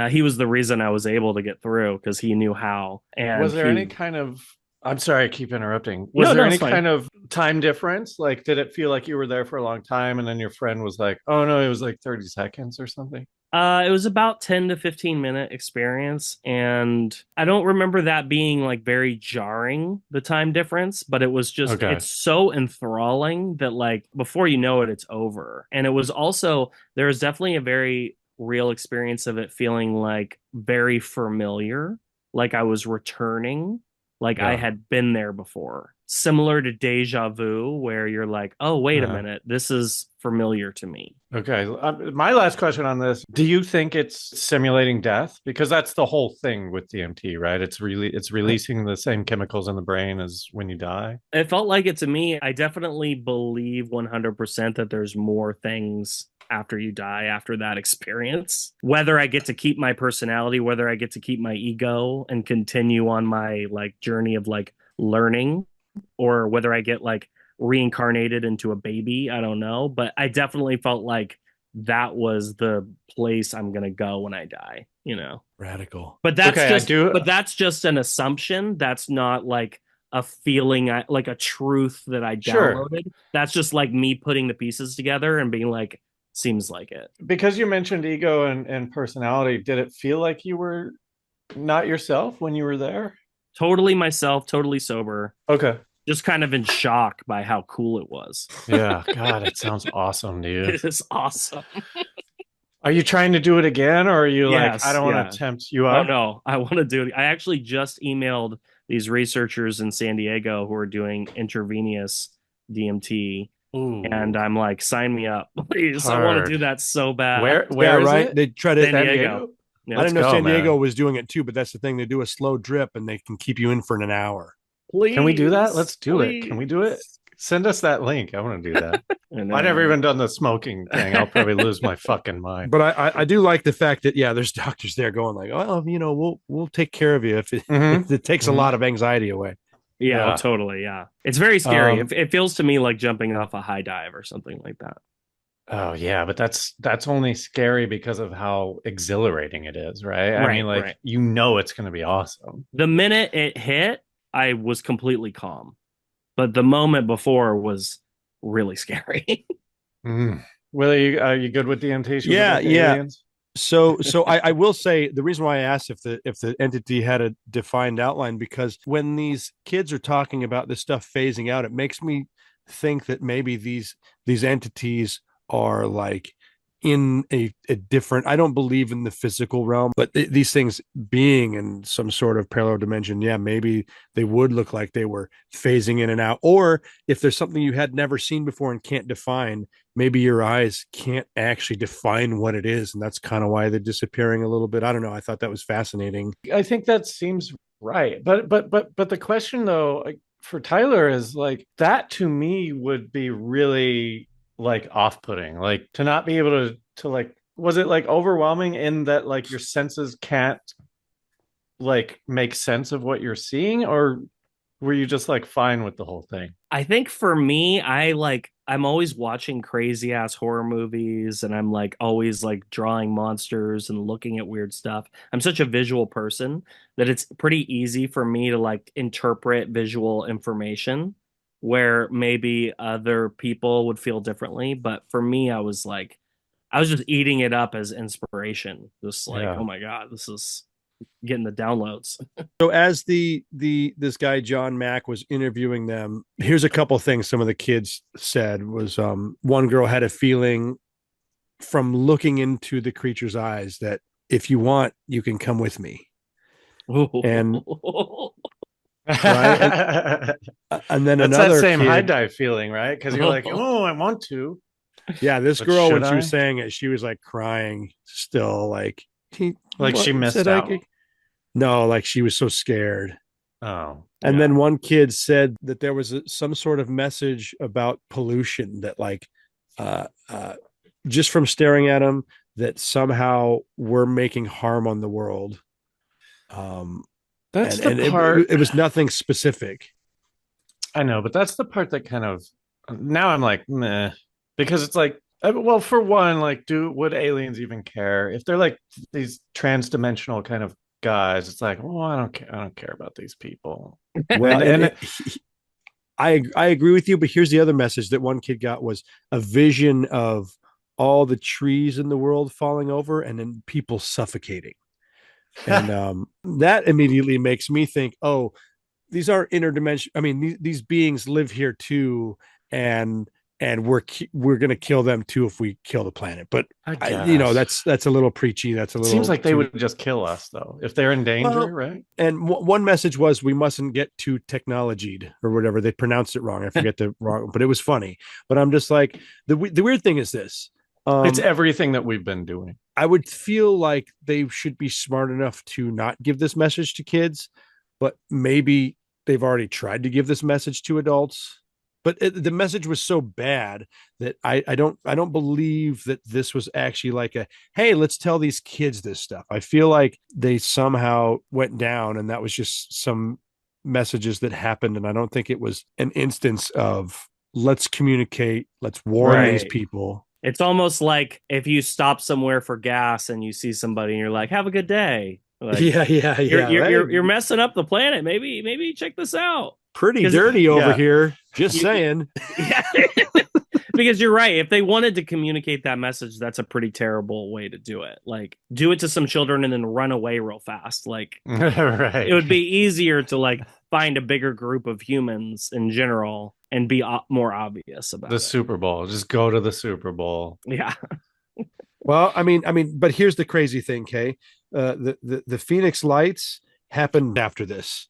He was the reason I was able to get through because he knew how. And was there any kind of, I'm sorry, I keep interrupting. Was there any kind of time difference? Like, did it feel like you were there for a long time and then your friend was like, oh no, it was like 30 seconds or something? It was about 10 to 15 minute experience. And I don't remember that being like very jarring, the time difference, but it was just, it's so enthralling that like before you know it, it's over. And it was also, there was definitely a very real experience of it feeling like very familiar, like I was returning, like I had been there before. Similar to deja vu, where you're like, oh, wait a minute, this is familiar to me. Okay. My last question on this, do you think it's simulating death? Because that's the whole thing with DMT, right? It's releasing the same chemicals in the brain as when you die. It felt like it to me. I definitely believe 100% that there's more things after you die, after that experience. Whether I get to keep my personality, whether I get to keep my ego and continue on my like journey of like learning, or whether I get like reincarnated into a baby, I don't know. But I definitely felt like that was the place I'm gonna go when I die, you know. Radical. But that's just an assumption. That's not like a feeling, like a truth that I downloaded. Sure. That's just like me putting the pieces together and being like, seems like it. Because you mentioned ego and personality, did it feel like you were not yourself when you were there? Totally myself, totally sober. Okay. Just kind of in shock by how cool it was. Yeah. God, it sounds awesome, dude. It is awesome. Are you trying to do it again, or are you like, I Yes, don't want yeah. to tempt you Oh up? no, I want to do it. I actually just emailed these researchers in San Diego who are doing intravenous DMT, and Ooh, I'm like, sign me up, please. I want to do hard. that so bad. Yeah, Where is right. it? They try to. San San Diego. Diego? I Yep. Let's didn't know go, San Diego man. was doing it too, but that's the thing. They do a slow drip, and they can keep you in for an hour. Can we do that? Please, Let's do it. Can we do it? please. Send us that link. I want to do that. I I know, never right? even done the smoking thing. I'll probably lose my fucking mind. But I do like the fact that there's doctors there going like, well, we'll take care of you if it, Mm-hmm. if it takes a Mm-hmm. lot of anxiety away. Yeah, oh, Yeah. totally. Yeah. It's very scary. Um, It feels to me like jumping off a high dive or something like that. Oh yeah, but that's only scary because of how exhilarating it is, right? I mean, Right, like right. it's going to be awesome. The minute it hit, I was completely calm. But the moment before was really scary. Mm. Will, are you good with the temptations yeah, about the yeah. aliens? So I will say the reason why I asked if the entity had a defined outline, because when these kids are talking about this stuff phasing out, it makes me think that maybe these entities are like in a different. I don't believe in the physical realm, but these things being in some sort of parallel dimension, yeah, maybe they would look like they were phasing in and out. Or if there's something you had never seen before and can't define, maybe your eyes can't actually define what it is, and that's kind of why they're disappearing a little bit. I don't know. I thought that was fascinating. I think that seems right. But the question though, like, for Tyler is like that to me would be really like off-putting. Like to not be able to like was it like overwhelming in that like your senses can't like make sense of what you're seeing, or were you just like fine with the whole thing? I think for me, I'm always watching crazy ass horror movies and I'm like always like drawing monsters and looking at weird stuff. I'm such a visual person that it's pretty easy for me to like interpret visual information where maybe other people would feel differently. But for me, I was just eating it up as inspiration. Just like, oh Yeah. my God, this is getting the downloads. So as the this guy John Mack was interviewing them, here's a couple things some of the kids said was one girl had a feeling from looking into the creature's eyes that if you want, you can come with me. And right. And then That's that another same high kid, dive feeling, right? Because you're like, oh, I want to, yeah, this but girl, when should she I? was saying it, she was like crying still, like he Like she what missed said I out. could. No, like she was so scared. Oh, And yeah. then one kid said that there was some sort of message about pollution that, like, uh, uh, just from staring at them, that somehow we're making harm on the world. Um, That's and the and part it was nothing specific. I know, but that's the part that kind of now I'm like, meh, because it's like, well, for one, like, would aliens even care if they're like these trans-dimensional kind of guys? It's like, well, I don't care about these people, Well, and I agree with you, but here's the other message that one kid got was a vision of all the trees in the world falling over and then people suffocating. And that immediately makes me think, oh, these are interdimensional. I mean, these beings live here too, and we're gonna kill them too if we kill the planet. But I guess that's a little preachy. That's a it seems little like they too would just kill us though if they're in danger, well. right? And one message was we mustn't get too technologied or whatever. They pronounced it wrong. I forget the wrong, but it was funny. But I'm just like the weird thing is this. It's everything that we've been doing. I would feel like they should be smart enough to not give this message to kids, but maybe they've already tried to give this message to adults. But the message was so bad that I don't believe that this was actually like a hey, let's tell these kids this stuff. I feel like they somehow went down and that was just some messages that happened, and I don't think it was an instance of let's communicate, let's warn these Right. people. It's almost like if you stop somewhere for gas and you see somebody and you're like, "Have a good day." Like Yeah. you're messing up the planet. Maybe check this out. Pretty 'Cause- dirty over yeah. here. Just You- saying. Yeah. Because you're right. If they wanted to communicate that message, that's a pretty terrible way to do it. Like do it to some children and then run away real fast. Like Right. it would be easier to like find a bigger group of humans in general and be more obvious about The it. Super Bowl. Just go to the Super Bowl. Yeah. Well, but here's the crazy thing, Kay. The Phoenix Lights happened after this,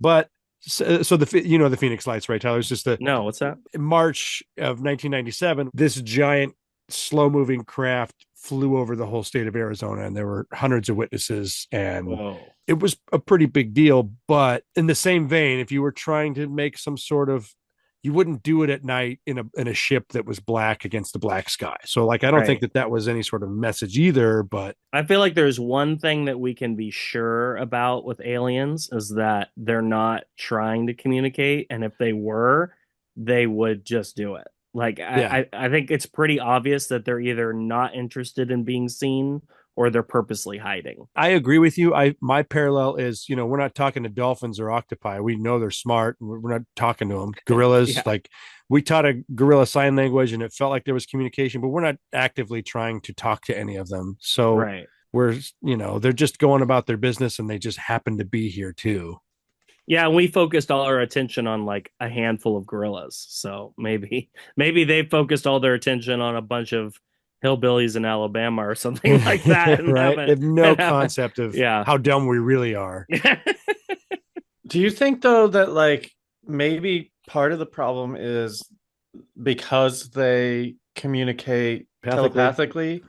but so the Phoenix Lights, right, Tyler? It's just the No, what's that? in March of 1997. This giant, slow-moving craft flew over the whole state of Arizona, and there were hundreds of witnesses, and Whoa. it was a pretty big deal. But in the same vein, if you were trying to make some sort of, you wouldn't do it at night in a ship that was black against the black sky. So like, I don't think that was any sort of message either, but I feel like there's one thing that we can be sure about with aliens is that they're not trying to communicate. And if they were, they would just do it. Like, Yeah. I think it's pretty obvious that they're either not interested in being seen or they're purposely hiding. I agree with you. My parallel is, we're not talking to dolphins or octopi. We know they're smart. We're not talking to them. Gorillas, Yeah. like we taught a gorilla sign language and it felt like there was communication, but we're not actively trying to talk to any of them. So Right. we're, they're just going about their business and they just happen to be here too. Yeah, we focused all our attention on like a handful of gorillas. So maybe they focused all their attention on a bunch of hillbillies in Alabama or something like that. And Right? They have no concept of how dumb we really are. Do you think though that like maybe part of the problem is because they communicate telepathically,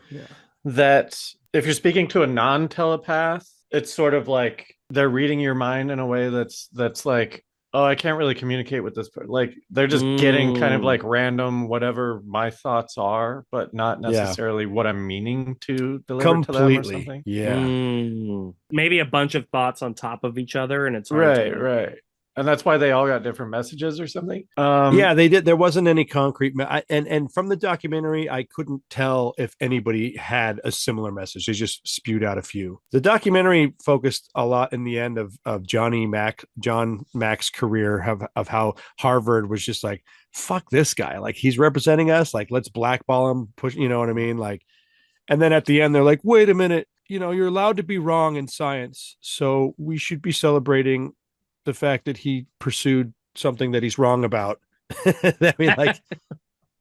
that if you're speaking to a non-telepath, it's sort of like they're reading your mind in a way that's like, oh, I can't really communicate with this person. Like they're just getting kind of like random whatever my thoughts are, but not necessarily what I'm meaning to deliver to them or something. Yeah. Maybe a bunch of thoughts on top of each other, and it's hard right. And that's why they all got different messages or something. Yeah, they did. There wasn't any concrete. And from the documentary, I couldn't tell if anybody had a similar message. They just spewed out a few. The documentary focused a lot in the end of John Mack's career of how Harvard was just like, fuck this guy. Like he's representing us. Like let's blackball him. Push. You know what I mean? Like, and then at the end, they're like, wait a minute. You're allowed to be wrong in science, so we should be celebrating the fact that he pursued something that he's wrong about.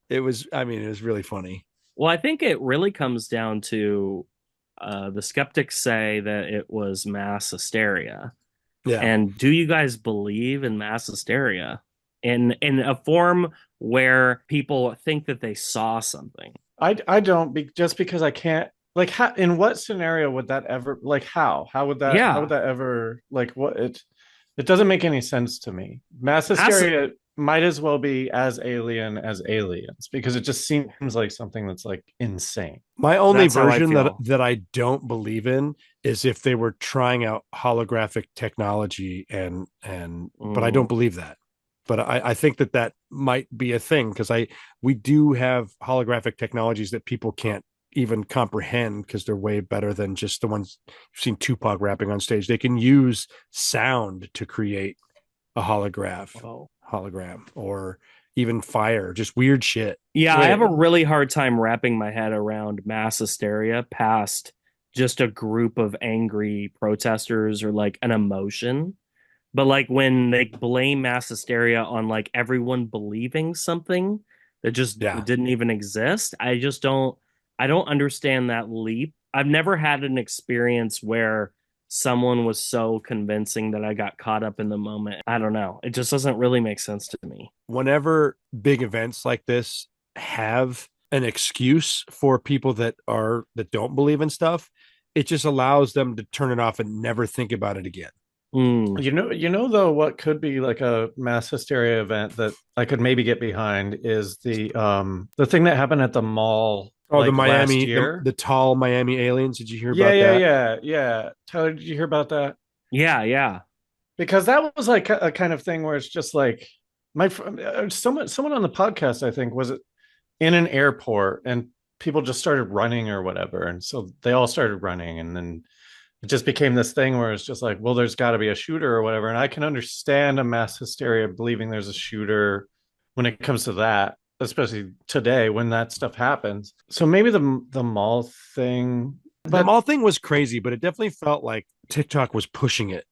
It was really funny. Well, I think it really comes down to the skeptics say that it was mass hysteria. Yeah. And do you guys believe in mass hysteria in a form where people think that they saw something? I don't just because I can't. Like, how, in what scenario would that ever, like, how would that ever, like, what it doesn't make any sense to me. Mass hysteria might as well be as alien as aliens because it just seems like something that's like insane. My only version that I don't believe in is if they were trying out holographic technology but I don't believe that. But I think that might be a thing because we do have holographic technologies that people can't even comprehend because they're way better than just the ones you've seen Tupac rapping on stage. They can use sound to create a hologram or even fire, just weird shit. Yeah, I have a really hard time wrapping my head around mass hysteria past just a group of angry protesters or like an emotion. But like when they blame mass hysteria on like everyone believing something that just didn't even exist, I don't understand that leap. I've never had an experience where someone was so convincing that I got caught up in the moment. I don't know. It just doesn't really make sense to me. Whenever big events like this have an excuse for people that don't believe in stuff, it just allows them to turn it off and never think about it again. You know though, what could be like a mass hysteria event that I could maybe get behind is the thing that happened at the mall. Oh, like the Miami, the tall Miami aliens. Did you hear about that? Yeah. Tyler, did you hear about that? Yeah. Because that was like a kind of thing where it's just like someone on the podcast, I think, was in an airport and people just started running or whatever, and so they all started running, and then it just became this thing where it's just like, well, there's got to be a shooter or whatever, and I can understand a mass hysteria believing there's a shooter when it comes to that, especially today when that stuff happens. So maybe the mall thing. The mall thing was crazy, but it definitely felt like TikTok was pushing it.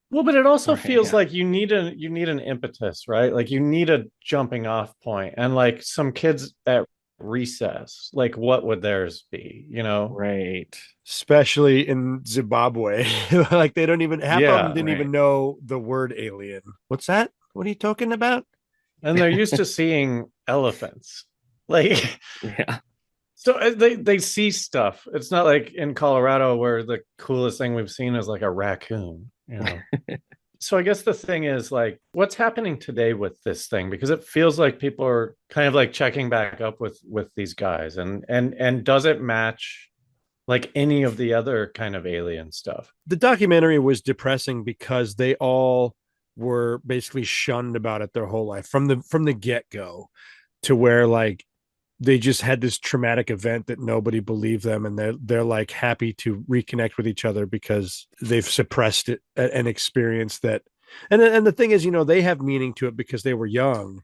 Well, but it also feels like you need an impetus, right? Like you need a jumping off point. And like some kids at recess, like what would theirs be, you know? Right. Especially in Zimbabwe. Like they don't even, half of them Yeah. didn't even know the word alien. What's that? What are you talking about? And they're used to seeing elephants. Like, Yeah. so they see stuff. It's not like in Colorado where the coolest thing we've seen is like a raccoon, you know. So I guess the thing is like what's happening today with this thing, because it feels like people are kind of like checking back up with these guys, and does it match like any of the other kind of alien stuff? The documentary was depressing because they all were basically shunned about it their whole life from the get-go, to where like they just had this traumatic event that nobody believed them, and they're like happy to reconnect with each other because they've suppressed it and experienced that. And the thing is, you know, they have meaning to it because they were young,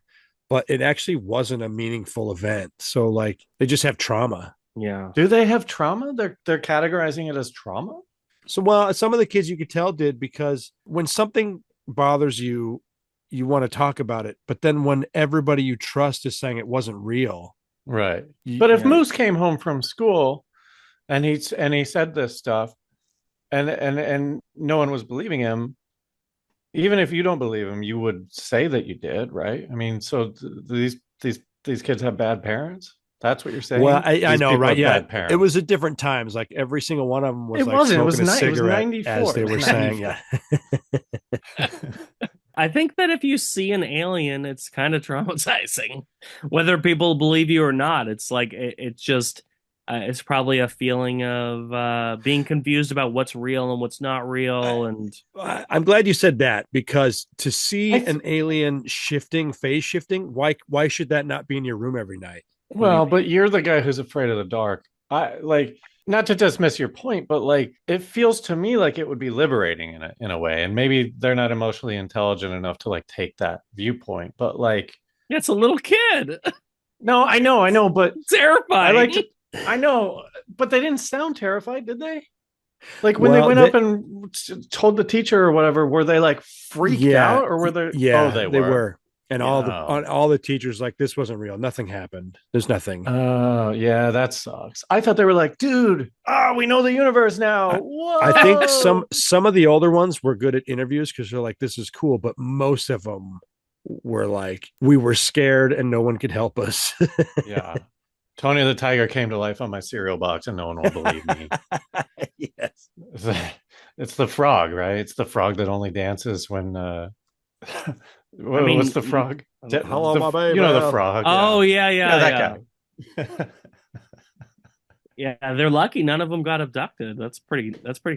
but it actually wasn't a meaningful event. So like they just have trauma. Yeah. Do they have trauma? They're categorizing it as trauma? So well, some of the kids you could tell did, because when something bothers you, you want to talk about it, but then when everybody you trust is saying it wasn't real. Right. But if Yeah. Moose came home from school and he said this stuff and no one was believing him, even if you don't believe him, you would say that you did, right? I mean, so these kids have bad parents. That's what you're saying. Well, I These know, people right? have Yeah, bad parents. it was at different times. Like every single one of them was It like wasn't. It was smoking a it was cigarette 94. as they were saying. 94. Yeah. I think that if you see an alien, it's kind of traumatizing, whether people believe you or not. It's like it's just it's probably a feeling of being confused about what's real and what's not real. And I'm glad you said that, because to see I an alien phase shifting, why should that not be in your room every night? Well, but you're the guy who's afraid of the dark. I like, not to dismiss your point, but like it feels to me like it would be liberating in a way. And maybe they're not emotionally intelligent enough to like take that viewpoint. But like, it's a little kid. no, I know, but Terrifying. I like to, I know, but they didn't sound terrified, did they? Like when Well, they went up and told the teacher or whatever, were they like freaked out, or were they? Yeah, Oh, they were. And Yeah. all the teachers like, this wasn't real. Nothing happened. There's nothing. Oh, yeah, that sucks. I thought they were like, dude, we know the universe now. I think Whoa. some of the older ones were good at interviews because they're like, this is cool, but most of them were like, we were scared and no one could help us. Yeah. Tony the Tiger came to life on my cereal box and no one will believe me. Yes. It's the frog, right? It's the frog that only dances when what's the frog? Hello, my baby. You know the frog. Oh yeah, that guy. Yeah, they're lucky none of them got abducted. That's pretty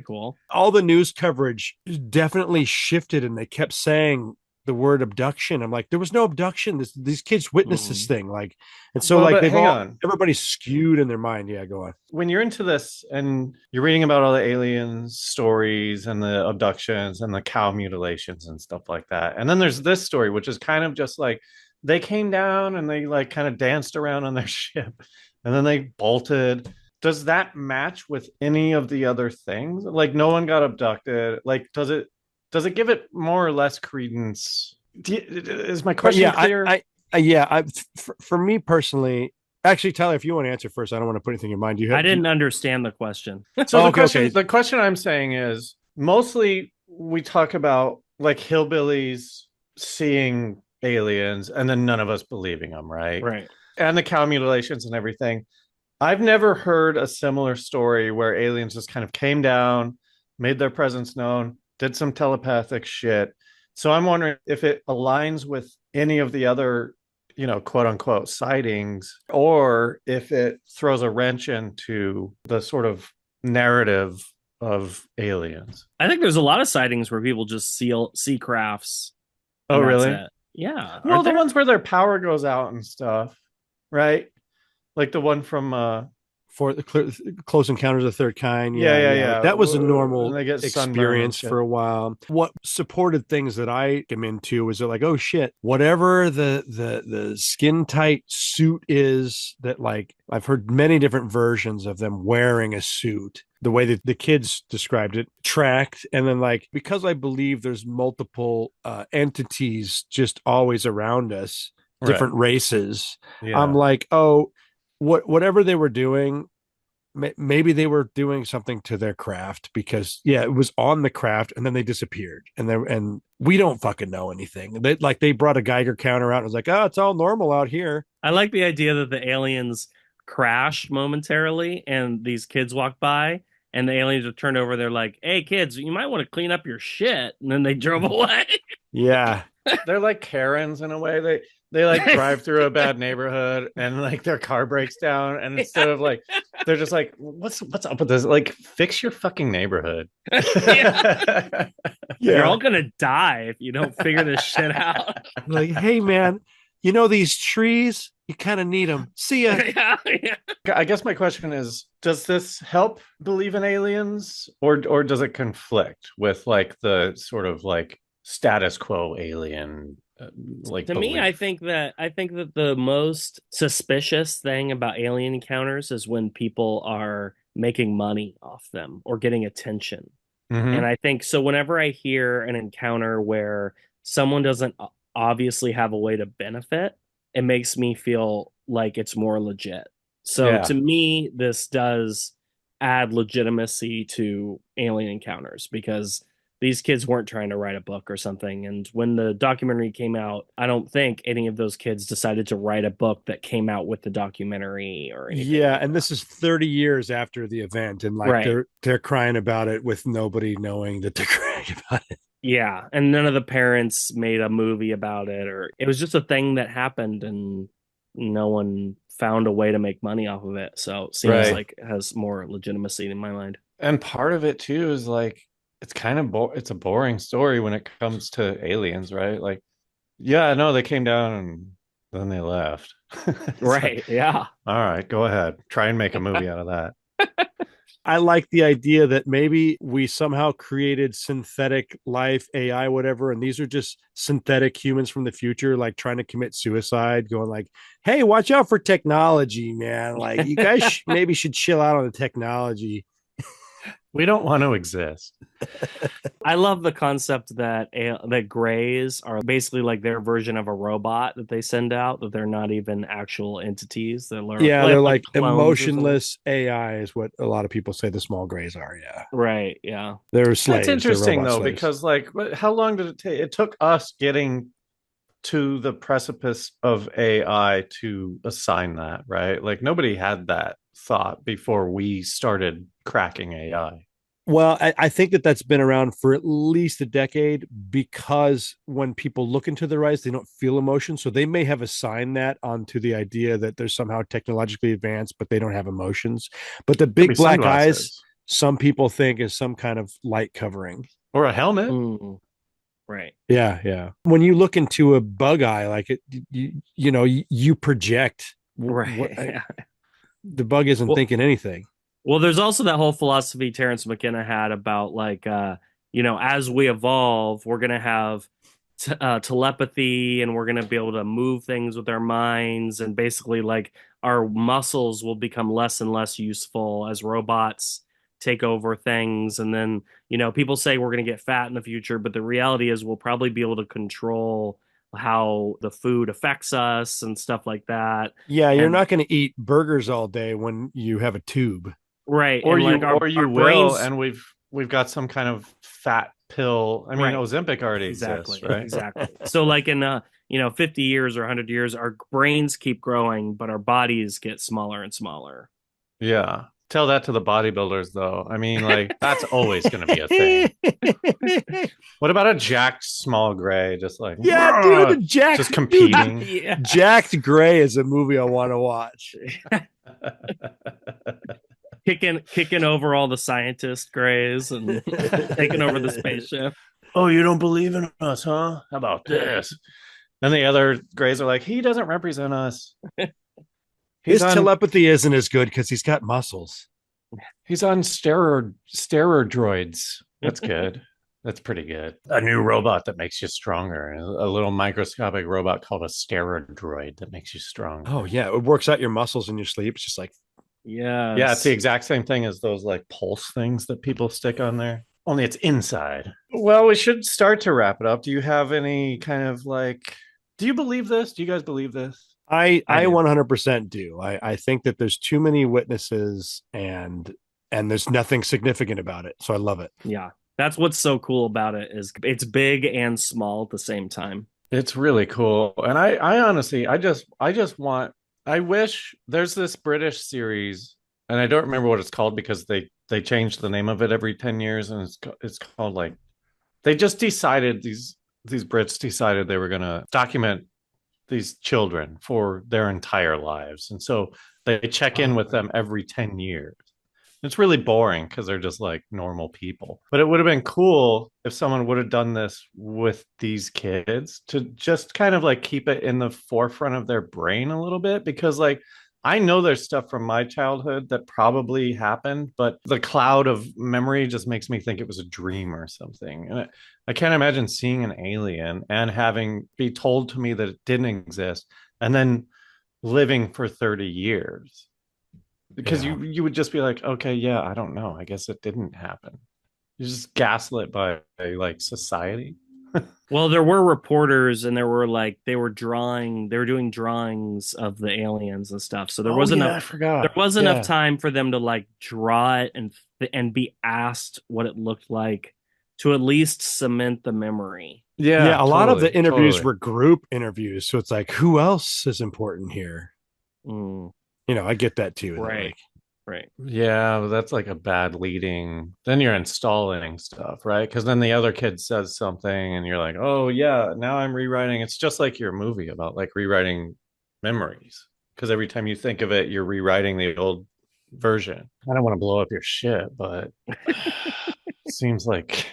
cool. All the news coverage definitely shifted, and they kept saying the word abduction. I'm like, there was no abduction. These kids witnessed this thing. Like, and so Well, like but hang on. everybody's skewed in their mind. Yeah, go on. When you're into this and you're reading about all the alien stories and the abductions and the cow mutilations and stuff like that, and then there's this story, which is kind of just like they came down and they like kind of danced around on their ship and then they bolted. Does that match with any of the other things? Like no one got abducted. Like does it give it more or less credence? Is my question clear? For me personally, actually, Tyler, if you want to answer first, I don't want to put anything in your mind. I didn't understand the question. So the question I'm saying is mostly we talk about like hillbillies seeing aliens and then none of us believing them, right? Right. And the cow mutilations and everything. I've never heard a similar story where aliens just kind of came down, made their presence known, did some telepathic shit. So I'm wondering if it aligns with any of the other, you know, quote unquote sightings, or if it throws a wrench into the sort of narrative of aliens. I think there's a lot of sightings where people just see crafts. Oh, really? Yeah. Well, the ones where their power goes out and stuff, right? Like the one from for the Close Encounters of the Third Kind. Yeah. That was a normal experience for a while. What supported things that I came into was like, oh shit, whatever the skin tight suit is, that like I've heard many different versions of them wearing a suit. The way that the kids described it, tracked, and then like, because I believe there's multiple entities just always around us, different races. Yeah. I'm like, oh, whatever they were doing, maybe they were doing something to their craft, because it was on the craft and then they disappeared, and we don't fucking know anything. They brought a Geiger counter out and was like, oh, it's all normal out here. I like the idea that the aliens crash momentarily and these kids walk by and the aliens are turned over. They're like, hey, kids, you might want to clean up your shit. And then they drove away. Yeah. They're like Karens in a way. They like drive through a bad neighborhood and like their car breaks down, and instead of like, they're just like, what's up with this? Like, fix your fucking neighborhood. You're all gonna die if you don't figure this shit out. Like, hey man, these trees, you kind of need them. See ya. I guess my question is, does this help believe in aliens, or does it conflict with like the sort of like status quo alien? Like, to me, I think that the most suspicious thing about alien encounters is when people are making money off them or getting attention. And I think so whenever I hear an encounter where someone doesn't obviously have a way to benefit, it makes me feel like it's more legit. So to me, this does add legitimacy to alien encounters, because these kids weren't trying to write a book or something. And when the documentary came out, I don't think any of those kids decided to write a book that came out with the documentary or anything. Yeah, and this is 30 years after the event, and like they're crying about it with nobody knowing that they're crying about it. Yeah, and none of the parents made a movie about it, or it was just a thing that happened and no one found a way to make money off of it. So it seems like it has more legitimacy in my mind. And part of it too is like, it's kind of it's a boring story when it comes to aliens, right? Like, yeah, no, they came down and then they left. Right. Like, yeah. All right, go ahead. Try and make a movie out of that. I like the idea that maybe we somehow created synthetic life, AI, whatever, and these are just synthetic humans from the future, like trying to commit suicide, going like, hey, watch out for technology, man. Like, you guys maybe should chill out on the technology. We don't want to exist. I love the concept that grays are basically like their version of a robot that they send out, that they're not even actual entities. They're like emotionless AI is what a lot of people say the small grays are. Yeah. Right. Yeah. They're slaves. That's interesting though, slaves. because like, how long did it take? It took us getting to the precipice of AI to assign that, right? Like, nobody had that thought before we started cracking AI. Well, I think that's been around for at least a decade, because when people look into their eyes, they don't feel emotion. So they may have assigned that onto the idea that they're somehow technologically advanced, but they don't have emotions. But the big black eyes, some people think is some kind of light covering. Or a helmet. Ooh. Right. Yeah, yeah. When you look into a bug eye, like you project. Right. The bug isn't thinking anything. Well, there's also that whole philosophy Terrence McKenna had about like, as we evolve, we're going to have telepathy, and we're going to be able to move things with our minds. And basically like our muscles will become less and less useful as robots take over things. And then, people say we're going to get fat in the future, but the reality is we'll probably be able to control how the food affects us and stuff like that. Yeah, you're not going to eat burgers all day when you have a tube. Right. Or and you will, and we've got some kind of fat pill. I mean, Ozempic already exists, right? Exactly. So like in 50 years or 100 years, our brains keep growing, but our bodies get smaller and smaller. Yeah. Tell that to the bodybuilders, though. I mean, like, that's always going to be a thing. What about a jacked small gray? Just like, dude, just competing. Yeah. Jacked Gray is a movie I want to watch. Kicking over all the scientist grays and taking over the spaceship. Oh, you don't believe in us, huh? How about this? Then the other grays are like, he doesn't represent us. His telepathy isn't as good because he's got muscles. He's on steroids. That's good. That's pretty good. A new robot that makes you stronger. A little microscopic robot called a steroid that makes you strong. Oh, yeah. It works out your muscles in your sleep. It's just like... Yeah. Yeah, it's the exact same thing as those like pulse things that people stick on there. Only it's inside. Well, we should start to wrap it up. Do you have any kind of like... Do you believe this? Do you guys believe this? I I do. 100% do. I think that there's too many witnesses and there's nothing significant about it. So I love it. Yeah. That's what's so cool about it is it's big and small at the same time. It's really cool. And I honestly, I just want, I wish there's this British series, and I don't remember what it's called because they change the name of it every 10 years. And it's called like, they just decided, these Brits decided they were going to document these children for their entire lives. And so they check in with them every 10 years. It's really boring because they're just like normal people. But it would have been cool if someone would have done this with these kids to just kind of like keep it in the forefront of their brain a little bit. Because like I know there's stuff from my childhood that probably happened, but the cloud of memory just makes me think it was a dream or something. And I can't imagine seeing an alien and having be told to me that it didn't exist and then living for 30 years because you would just be like, okay, yeah, I don't know, I guess it didn't happen. You're just gaslit by like society. Well, there were reporters and there were like they were doing drawings of the aliens and stuff. So there Oh wasn't yeah, enough I forgot. there was enough Yeah. time for them to like draw it and be asked what it looked like to at least cement the memory. Yeah, A lot of the totally, interviews totally. were group interviews. So it's like, who else is important here? Mm, I get that too. right, right. Yeah, but that's like a bad leading. Then you're installing stuff, right? Because then the other kid says something and you're like, oh, yeah, now I'm rewriting. It's just like your movie about like rewriting memories. Because every time you think of it, you're rewriting the old version. I don't want to blow up your shit, but it seems like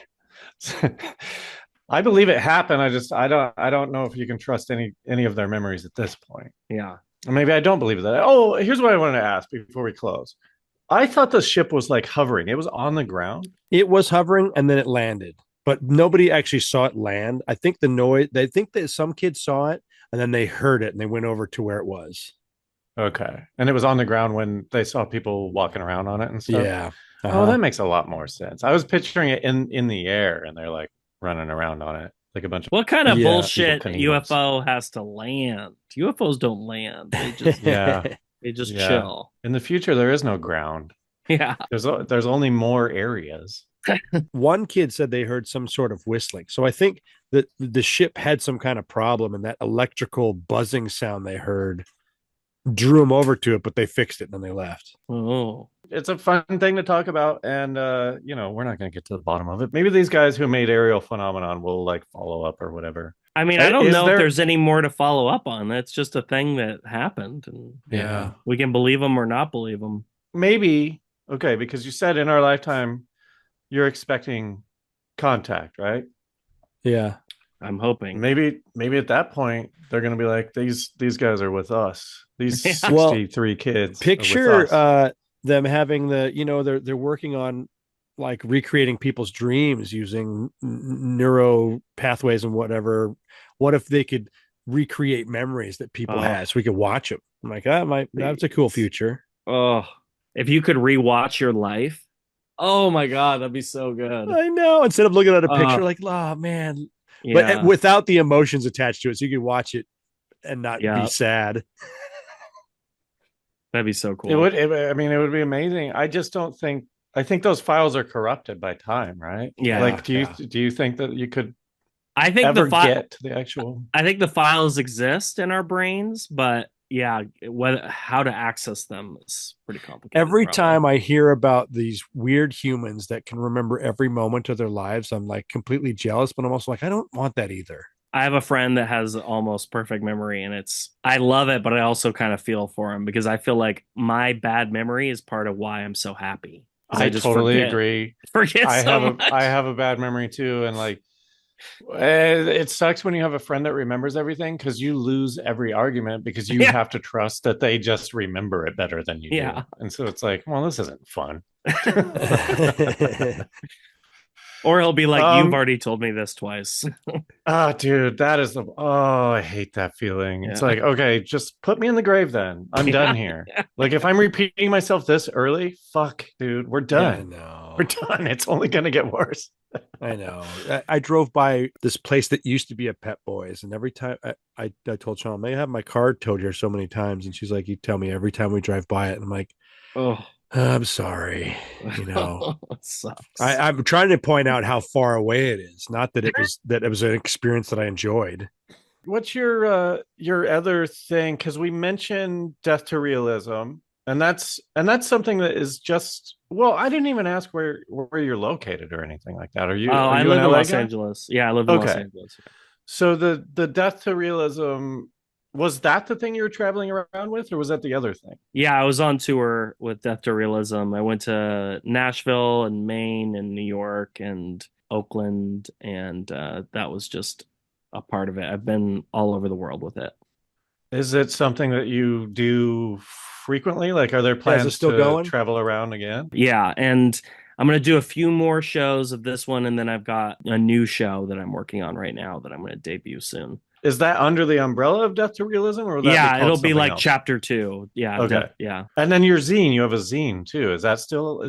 I believe it happened. I don't know if you can trust any of their memories at this point. Yeah. Maybe I don't believe that. Oh, here's what I wanted to ask before we close. I thought the ship was like hovering. It was on the ground. It was hovering and then it landed, but nobody actually saw it land. I think the noise, they think that some kids saw it and then they heard it and they went over to where it was. Okay. And it was on the ground when they saw people walking around on it and stuff. Yeah. Oh, that makes a lot more sense. I was picturing it in the air and they're like running around on it like a bunch of What kind of bullshit Evil Knievel's. UFO has to land? UFOs don't land. They just Yeah. they just Yeah. chill. In the future there is no ground. Yeah. There's only more areas. One kid said they heard some sort of whistling. So I think that the ship had some kind of problem and that electrical buzzing sound they heard drew them over to it, but they fixed it and then they left. Oh. It's a fun thing to talk about, and we're not going to get to the bottom of it. Maybe these guys who made aerial phenomenon will like follow up or whatever. I mean, I don't know there... if there's any more to follow up on. That's just a thing that happened, and yeah, we can believe them or not believe them. Maybe okay, because you said in our lifetime you're expecting contact, right? Yeah, I'm hoping. Maybe at that point they're going to be like, these guys are with us. These 63 kids. Picture them having they're working on like recreating people's dreams using neuro pathways and whatever. What if they could recreate memories that people had so we could watch them? I'm like, that's a cool future. Oh, if you could rewatch your life. Oh my God, that'd be so good. I know. Instead of looking at a picture like, oh man, but without the emotions attached to it, so you could watch it and not be sad. That'd be so cool. It would be amazing. I just don't think. I think those files are corrupted by time, right? Yeah. Like, do you think that you could? I think get to the actual. I think the files exist in our brains, but how to access them is pretty complicated. Every time I hear about these weird humans that can remember every moment of their lives, I'm like completely jealous, but I'm also like, I don't want that either. I have a friend that has almost perfect memory, and I love it, but I also kind of feel for him because I feel like my bad memory is part of why I'm so happy. I just totally agree. I have a bad memory too, and like it sucks when you have a friend that remembers everything because you lose every argument because you have to trust that they just remember it better than you do. And so it's like, well, this isn't fun. Or he'll be like, you've already told me this twice. Dude, that is I hate that feeling. It's like, okay, just put me in the grave then. I'm done here. Like if I'm repeating myself this early, fuck, dude, we're done. We're done. It's only going to get worse. I know. I drove by this place that used to be a Pet Boys, and every time I told Sean, I have my car towed here so many times, and she's like, "You tell me every time we drive by it," and I'm like, Oh, I'm sorry. it sucks. I'm trying to point out how far away it is. Not that it was an experience that I enjoyed. What's your other thing? Because we mentioned Death to Realism, and that's something that is just, well, I didn't even ask where you're located or anything like that. I you live in LA Los guy? Angeles. Yeah, I live in Los Okay. Angeles. So the Death to Realism, was that the thing you were traveling around with, or was that the other thing? Yeah, I was on tour with Death to Realism. I went to Nashville and Maine and New York and Oakland, and that was just a part of it. I've been all over the world with it. Is it something that you do frequently? Like, are there Yeah, is it plans still to going? travel around again? Yeah, and I'm going to do a few more shows of this one, and then I've got a new show that I'm working on right now that I'm going to debut soon. Is that under the umbrella of Death to Realism, or will that be Yeah, called it'll be something like else? chapter 2. Yeah, Okay. yeah. And then your zine, you have a zine too. Is that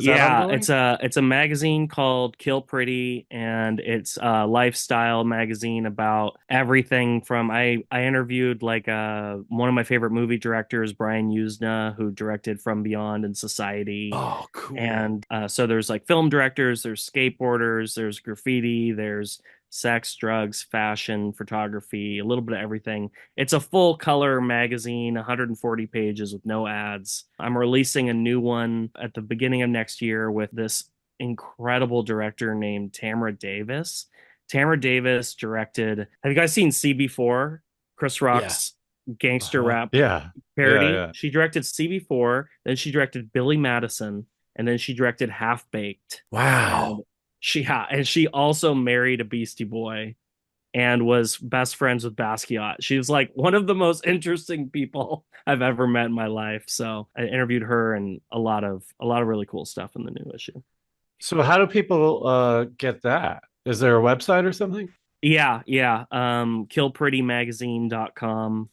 Yeah, ongoing? it's a magazine called Kill Pretty, and it's a lifestyle magazine about everything from I interviewed like one of my favorite movie directors, Brian Usna, who directed From Beyond and Society. Oh, cool. And so there's like film directors, there's skateboarders, there's graffiti, there's sex, drugs, fashion, photography, a little bit of everything. It's a full color magazine, 140 pages with no ads. I'm releasing a new one at the beginning of next year with this incredible director named Tamara Davis. Tamara Davis directed, have you guys seen CB4? Chris Rock's gangster rap Yeah. parody. Yeah. She directed CB4, then she directed Billy Madison, and then she directed Half Baked. Wow. And she also married a Beastie Boy and was best friends with Basquiat. She was like one of the most interesting people I've ever met in my life. So I interviewed her and a lot of really cool stuff in the new issue. So how do people get that? Is there a website or something? Yeah. Killprettymagazine.com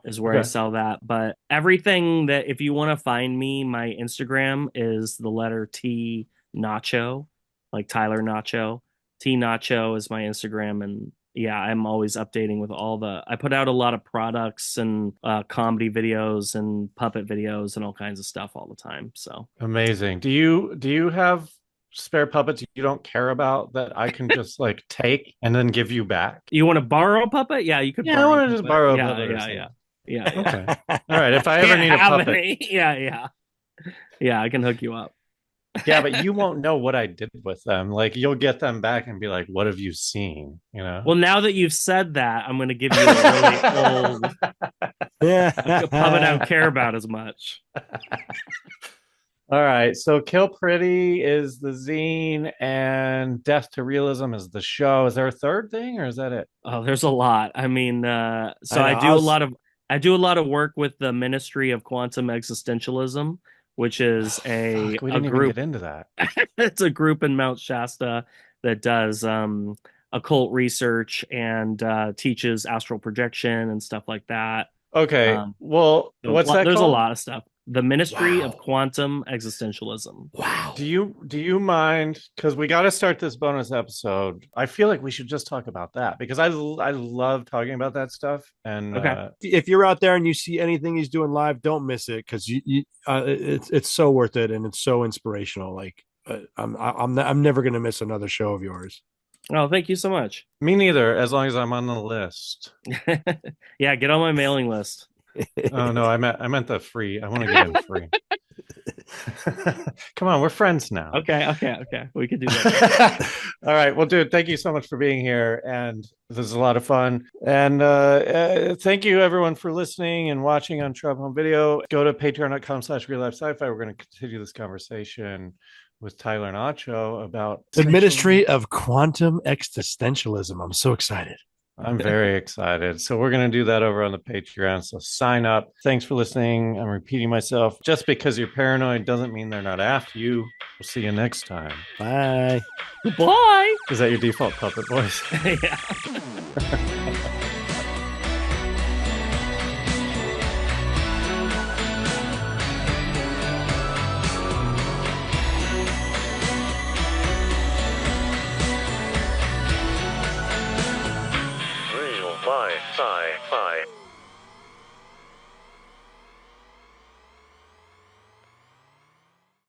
is where I sell that. But everything that, if you want to find me, my Instagram is the letter T Nacho, like Tyler Nacho. T Nacho is my Instagram. And yeah, I'm always updating with I put out a lot of products and comedy videos and puppet videos and all kinds of stuff all the time. So amazing. Do you have spare puppets you don't care about that I can just like take and then give you back? You want to borrow a puppet? Yeah, you could. Yeah, I want to just borrow a puppet. Yeah. Okay. All right. If I ever need a puppet, yeah, I can hook you up. Yeah, but you won't know what I did with them. Like, you'll get them back and be like, "What have you seen?" You know. Well, now that you've said that, I'm going to give you a really old puppet I don't care about as much. All right. So Kill Pretty is the zine and Death to Realism is the show. Is there a third thing or is that it? Oh, there's a lot. I mean, so I do a lot of work with the Ministry of Quantum Existentialism, which is we didn't a group. even get into that. It's a group in Mount Shasta that does occult research and teaches astral projection and stuff like that. Okay. Well, what's that There's called? A lot of stuff. The Ministry of Quantum Existentialism. Wow. Do you mind? Because we got to start this bonus episode. I feel like we should just talk about that because I love talking about that stuff. And if you're out there and you see anything he's doing live, don't miss it because it's so worth it and it's so inspirational. Like I'm never gonna miss another show of yours. Oh, thank you so much. Me neither. As long as I'm on the list. Yeah, get on my mailing list. Oh no, I meant the free. I want to get in free. Come on, we're friends now. Okay. We could do that. All right. Well, dude, thank you so much for being here. And this is a lot of fun. And thank you everyone for listening and watching on Trub Home Video. Go to patreon.com/reallifesci-fi. We're going to continue this conversation with Tyler Nacho about the Ministry of Quantum Existentialism. I'm so excited. I'm very excited. So we're going to do that over on the Patreon. So sign up. Thanks for listening. I'm repeating myself. Just because you're paranoid doesn't mean they're not after you. We'll see you next time. Bye. Bye. Is that your default puppet voice? Yeah. Sci-Fi.